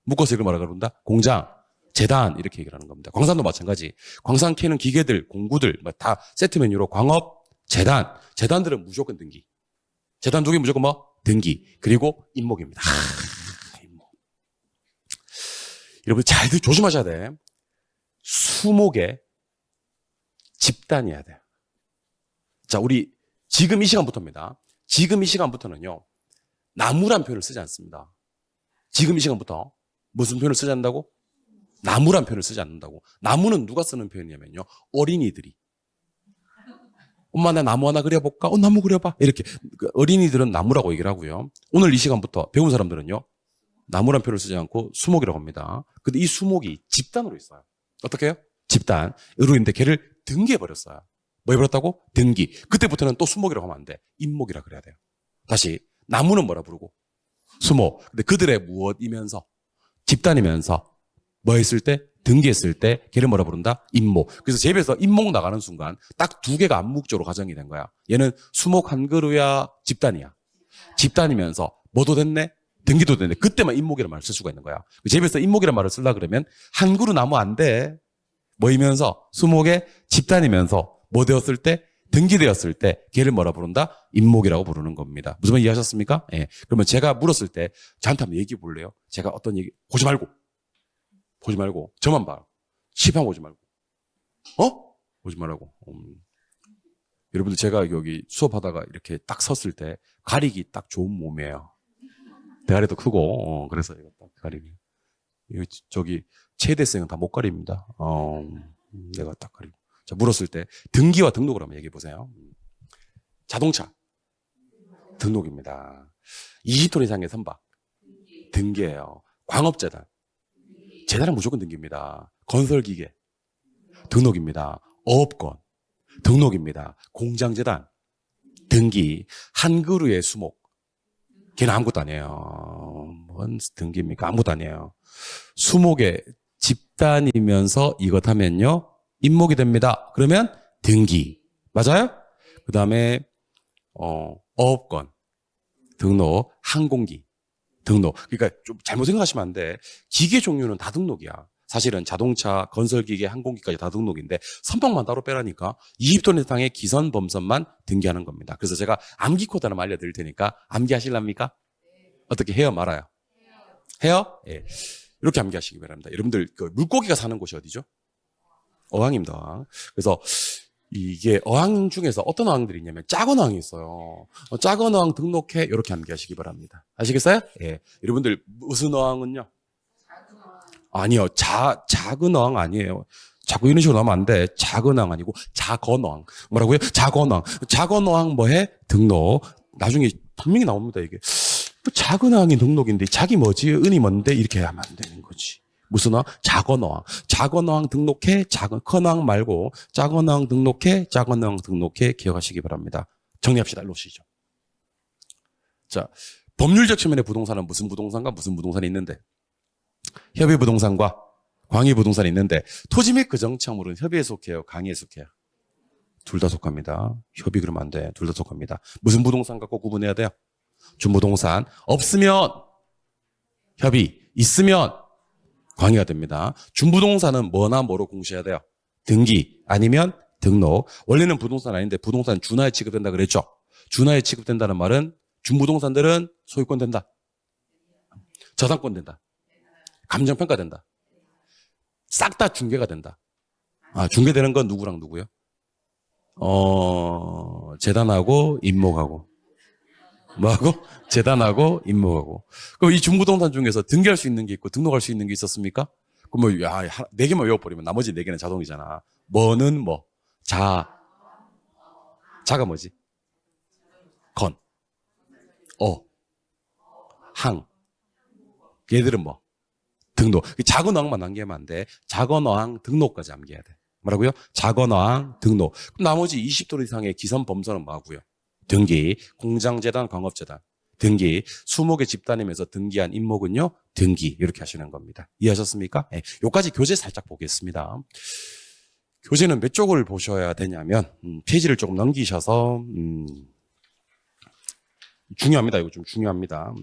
묶어서 이걸 말하는 겁니다. 공장, 재단 이렇게 얘기를 하는 겁니다. 광산도 마찬가지. 광산 캐는 기계들, 공구들 다 세트 메뉴로 광업, 재단들은 무조건 등기. 재단 쪽이 무조건 뭐? 등기. 그리고 임목입니다. 임목. 여러분 잘 조심하셔야 돼. 수목에 집단이어야 돼요. 자, 우리 지금 이 시간부터입니다. 지금 이 시간부터는요, 나무란 표현을 쓰지 않습니다. 지금 이 시간부터 무슨 표현을 쓰지 않는다고? 나무란 표현을 쓰지 않는다고. 나무는 누가 쓰는 표현이냐면요, 어린이들이. 엄마 나 나무 하나 그려볼까? 나무 그려봐. 이렇게 그 어린이들은 나무라고 얘기를 하고요. 오늘 이 시간부터 배운 사람들은요. 나무란 표현을 쓰지 않고 수목이라고 합니다. 근데 이 수목이 집단으로 있어요. 어떻게 해요? 집단으로 있는데 걔를 등기해버렸어요. 뭐 해버렸다고? 등기. 그때부터는 또 수목이라고 하면 안 돼. 인목이라 그래야 돼요. 다시 나무는 뭐라 부르고? 수목. 근데 그들의 무엇이면서 집단이면서 뭐 했을 때? 등기했을 때 걔를 뭐라 부른다? 인목. 그래서 제 입에서 인목 나가는 순간 딱 두 개가 암묵적으로 가정이 된 거야. 얘는 수목 한 그루야 집단이야. 집단이면서 뭐도 됐네? 등기도 됐네. 그때만 인목이라는 말을 쓸 수가 있는 거야. 제 입에서 인목이라는 말을 쓰려고 그러면 한 그루 나무 안 돼. 뭐이면서 수목의 집단이면서 뭐 되었을 때? 등기되었을 때 걔를 뭐라 부른다? 인목이라고 부르는 겁니다. 무슨 말 이해하셨습니까? 예. 그러면 제가 물었을 때 저한테 한번 얘기해 볼래요? 제가 어떤 얘기 보지 말고 저만 봐. 시판 보지 말고. 보지 말라고. 여러분들 제가 여기 수업하다가 이렇게 딱 섰을 때 가리기 딱 좋은 몸이에요. 대가리도 크고 그래서 이거 딱 가리기. 이거 저기 체대생은 다 못 가립니다. 내가 딱 가리고. 자, 물었을 때 등기와 등록을 한번 얘기해 보세요. 자동차 등록입니다. 20톤 이상의 선박 등기예요. 광업재단 재단은 무조건 등기입니다. 건설기계 등록입니다. 어업권 등록입니다. 공장재단 등기. 한 그루의 수목 걔는 아무것도 아니에요. 뭔 등기입니까? 아무것도 아니에요. 수목의 집단이면서 이것 하면요 인목이 됩니다. 그러면 등기 맞아요? 그 다음에 어업권 등록, 항공기 등록. 그러니까 좀 잘못 생각하시면 안 돼. 기계 종류는 다 등록이야. 사실은 자동차, 건설기계, 항공기까지 다 등록인데 선박만 따로 빼라니까 20톤 이상의 기선 범선만 등기하는 겁니다. 그래서 제가 암기 코드 하나 알려드릴 테니까 암기하실랍니까? 어떻게 해요? 말아요? 해요? 예. 이렇게 암기하시기 바랍니다. 여러분들 그 물고기가 사는 곳이 어디죠? 어항입니다. 어항. 그래서 이게 어항 중에서 어떤 어항들이 있냐면 작은 어항이 있어요. 작은 어항 등록해 이렇게 암기하시기 바랍니다. 아시겠어요? 예. 여러분들 무슨 어항은요? 아니요. 작은 어항 아니에요. 자꾸 이런 식으로 나오면 안 돼. 작은 어항 아니고 작은 어항. 뭐라고요? 작은 어항. 작은 어항 뭐해? 등록. 나중에 분명히 나옵니다. 이게. 작은 어항이 등록인데 자기 뭐지? 은이 뭔데? 이렇게 하면 안 되는 거지. 무슨 어항? 작은 어항. 작은 어항 등록해. 큰 어항 말고 작은 어항 등록해. 작은 어항 등록해. 기억하시기 바랍니다. 정리합시다. 일로 오시죠. 자, 법률적 측면의 부동산은 무슨 부동산과 무슨 부동산이 있는데 협의부동산과 광의부동산이 있는데 토지 및 그정착물은 협의에 속해요? 강의에 속해요? 둘 다 속합니다. 협의 그러면 안 돼. 둘 다 속합니다. 무슨 부동산 갖고 구분해야 돼요? 준부동산. 없으면 협의, 있으면 광의가 됩니다. 준부동산은 뭐나 뭐로 공시해야 돼요? 등기 아니면 등록. 원래는 부동산 아닌데 부동산 준하에 취급된다 그랬죠? 준하에 취급된다는 말은 준부동산들은 소유권 된다. 저당권 된다. 감정평가 된다. 싹 다 중개가 된다. 중개되는 건 누구랑 누구요? 재단하고 임목하고. 뭐하고? 재단하고 임목하고. 그럼 이 준부동산 중에서 등기할 수 있는 게 있고 등록할 수 있는 게 있었습니까? 그럼 네 개만 외워버리면 나머지 네 개는 자동이잖아. 뭐는 뭐? 자가 뭐지? 건, 항. 얘들은 뭐? 등록. 작은 어항만 남기면 안 돼. 작은 어항 등록까지 암기해야 돼. 뭐라고요? 작은 어항 등록. 그럼 나머지 20도 이상의 기선 범선은 뭐하고요? 등기, 공장재단, 광업재단, 등기, 수목의 집단이면서 등기한 임목은요, 등기 이렇게 하시는 겁니다. 이해하셨습니까? 네, 여기까지 교재 살짝 보겠습니다. 교재는 몇 쪽을 보셔야 되냐면 페이지를 조금 넘기셔서 중요합니다. 이거 좀 중요합니다.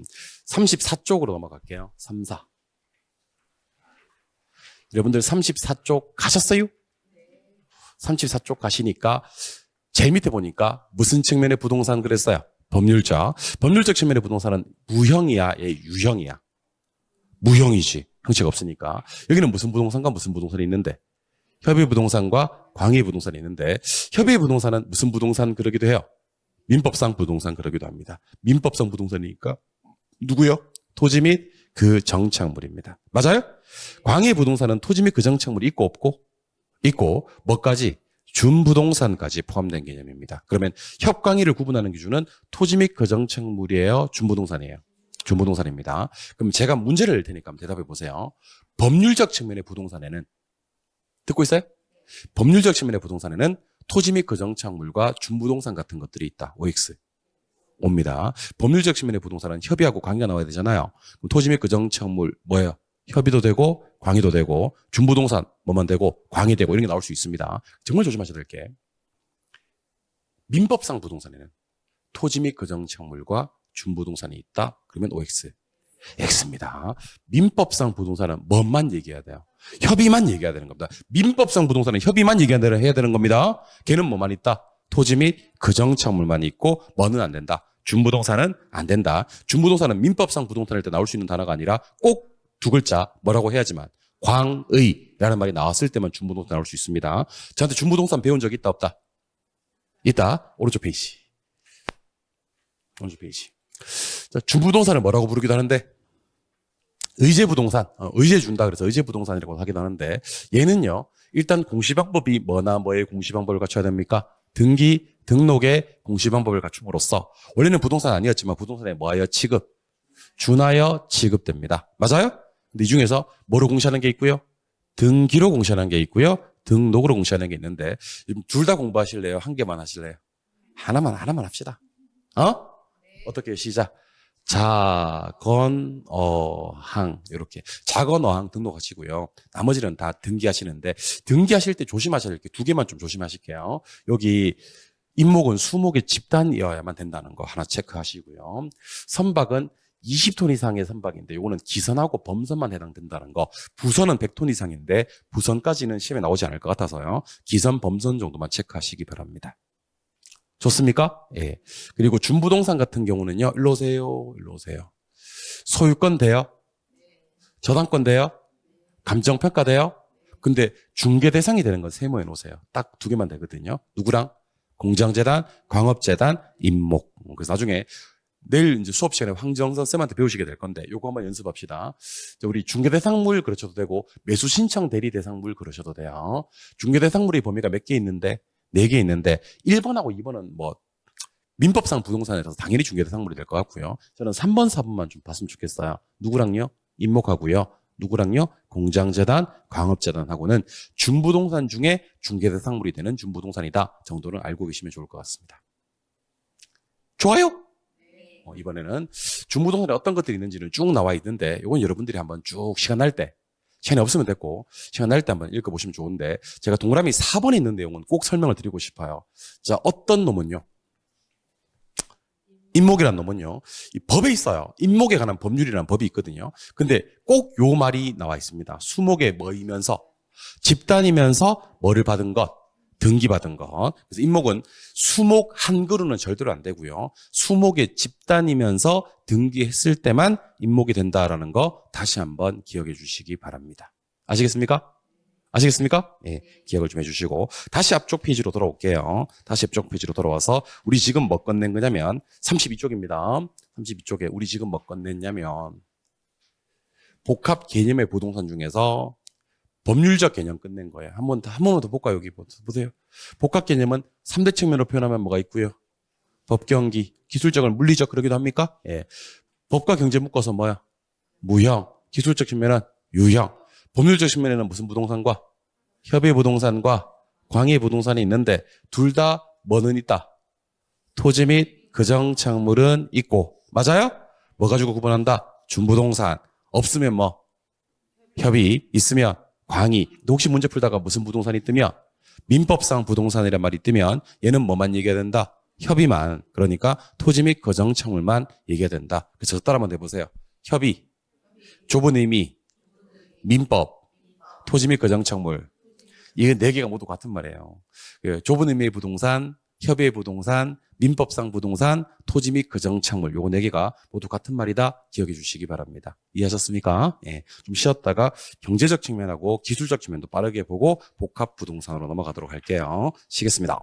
34쪽으로 넘어갈게요. 3, 4. 여러분들 34쪽 가셨어요? 34쪽 가시니까 제일 밑에 보니까 무슨 측면의 부동산 그랬어요? 법률적. 법률적 측면의 부동산은 무형이야, 유형이야? 무형이지. 형체가 없으니까. 여기는 무슨 부동산과 무슨 부동산이 있는데? 협의부동산과 광의부동산이 있는데 협의의 부동산은 무슨 부동산 그러기도 해요? 민법상 부동산 그러기도 합니다. 민법상 부동산이니까 누구요? 토지 및 그 정착물입니다. 맞아요? 광의부동산은 토지 및 그 정착물이 있고 없고? 있고 뭐까지? 준부동산까지 포함된 개념입니다. 그러면 협광이를 구분하는 기준은 토지 및 거정책물이에요? 준부동산이에요? 준부동산입니다. 그럼 제가 문제를 낼 테니까 한번 대답해 보세요. 법률적 측면의 부동산에는, 듣고 있어요? 법률적 측면의 부동산에는 토지 및 거정책물과 준부동산 같은 것들이 있다. OX. 옵니다. 법률적 측면의 부동산은 협의하고 광의가 나와야 되잖아요. 그럼 토지 및 거정책물 뭐예요? 협의도 되고 광의도 되고 준부동산 뭐만 되고 광의되고 이런 게 나올 수 있습니다. 정말 조심하셔야 될 게 민법상 부동산에는 토지 및 거정책물과 준부동산이 있다. 그러면 OX. X입니다. 민법상 부동산은 뭐만 얘기해야 돼요? 협의만 얘기해야 되는 겁니다. 민법상 부동산은 협의만 얘기해야 되는 겁니다. 걔는 뭐만 있다? 토지 및 거정책물만 있고 뭐는 안 된다. 준부동산은 안 된다. 준부동산은 민법상 부동산일 때 나올 수 있는 단어가 아니라 꼭 두 글자 뭐라고 해야지만 광의라는 말이 나왔을 때만 준부동산 나올 수 있습니다. 저한테 준부동산 배운 적 있다 없다? 있다. 오른쪽 페이지. 오른쪽 페이지. 자, 준부동산을 뭐라고 부르기도 하는데 의제부동산, 의제 준다 그래서 의제부동산이라고 하기도 하는데 얘는요. 일단 공시방법이 뭐나 뭐의 공시방법을 갖춰야 됩니까? 등기, 등록의 공시방법을 갖춤으로써 원래는 부동산 아니었지만 부동산에 뭐하여 취급? 준하여 취급됩니다. 맞아요? 근데 이 중에서 뭐로 공시하는 게 있고요? 등기로 공시하는 게 있고요. 등록으로 공시하는 게 있는데 둘 다 공부하실래요? 한 개만 하실래요? 하나만 합시다. 어떻게 시작? 자건, 어항 이렇게 자건, 어항 등록하시고요. 나머지는 다 등기하시는데 등기하실 때 조심하셔야 될 게 두 개만 좀 조심하실게요. 여기 임목은 수목의 집단이어야만 된다는 거 하나 체크하시고요. 선박은 20톤 이상의 선박인데 이거는 기선하고 범선만 해당된다는 거. 부선은 100톤 이상인데 부선까지는 시험에 나오지 않을 것 같아서요. 기선, 범선 정도만 체크하시기 바랍니다. 좋습니까? 예. 그리고 준부동산 같은 경우는요. 일로 오세요. 일로 오세요. 소유권 돼요? 저당권 돼요? 감정평가 돼요? 근데 중개 대상이 되는 건 세모해 놓으세요. 딱 두 개만 되거든요. 누구랑? 공장재단, 광업재단, 임목. 그래서 나중에 내일 이제 수업 시간에 황정선 쌤한테 배우시게 될 건데 요거 한번 연습합시다. 우리 중개대상물 그러셔도 되고 매수신청 대리대상물 그러셔도 돼요. 중개대상물의 범위가 몇 개 있는데 4개 있는데 1번하고 2번은 뭐 민법상 부동산이라서 당연히 중개대상물이 될 것 같고요. 저는 3번, 4번만 좀 봤으면 좋겠어요. 누구랑요? 임목하고요. 누구랑요? 공장재단, 광업재단하고는 준부동산 중에 중개대상물이 되는 준부동산이다 정도는 알고 계시면 좋을 것 같습니다. 좋아요? 이번에는 준부동산에 어떤 것들이 있는지는 쭉 나와 있는데 이건 여러분들이 한번 쭉 시간 날 때, 시간이 없으면 됐고 시간 날 때 한번 읽어보시면 좋은데 제가 동그라미 4번에 있는 내용은 꼭 설명을 드리고 싶어요. 자, 어떤 놈은요? 임목이라는 놈은요. 이 법에 있어요. 임목에 관한 법률이라는 법이 있거든요. 근데 꼭 요 말이 나와 있습니다. 수목에 뭐이면서 집단이면서 뭐를 받은 것? 등기받은 것. 그래서 임목은 수목 한 그루는 절대로 안 되고요. 수목의 집단이면서 등기했을 때만 임목이 된다라는 거 다시 한번 기억해 주시기 바랍니다. 아시겠습니까? 아시겠습니까? 예, 기억을 좀 해주시고 다시 앞쪽 페이지로 돌아올게요. 다시 앞쪽 페이지로 돌아와서 우리 지금 뭐 건넨 거냐면 32쪽입니다. 32쪽에 우리 지금 뭐 건넸냐면 복합 개념의 부동산 중에서 법률적 개념 끝낸 거예요. 한 번만 더 볼까요? 여기 보세요. 복합 개념은 3대 측면으로 표현하면 뭐가 있고요? 법경기, 기술적을 물리적 그러기도 합니까? 예. 법과 경제 묶어서 뭐야? 무형. 기술적 측면은 유형. 법률적 측면에는 무슨 부동산과? 협의 부동산과 광의 부동산이 있는데 둘 다 뭐는 있다? 토지 및 거정책물은 있고. 맞아요? 뭐 가지고 구분한다? 준부동산. 없으면 뭐? 협의. 있으면 광의. 혹시 문제 풀다가 무슨 부동산이 뜨면 민법상 부동산이란 말이 뜨면 얘는 뭐만 얘기해야 된다? 협의만. 그러니까 토지 및 거정책물만 얘기해야 된다. 그래서 저 따라 한번 해보세요. 협의, 좁은 의미, 민법, 토지 및 거정책물. 이 4개가 모두 같은 말이에요. 좁은 의미의 부동산, 협의의 부동산, 민법상 부동산, 토지 및 거정책물 요거 4개가 모두 같은 말이다 기억해 주시기 바랍니다. 이해하셨습니까? 예, 좀 쉬었다가 경제적 측면하고 기술적 측면도 빠르게 보고 복합 부동산으로 넘어가도록 할게요. 쉬겠습니다.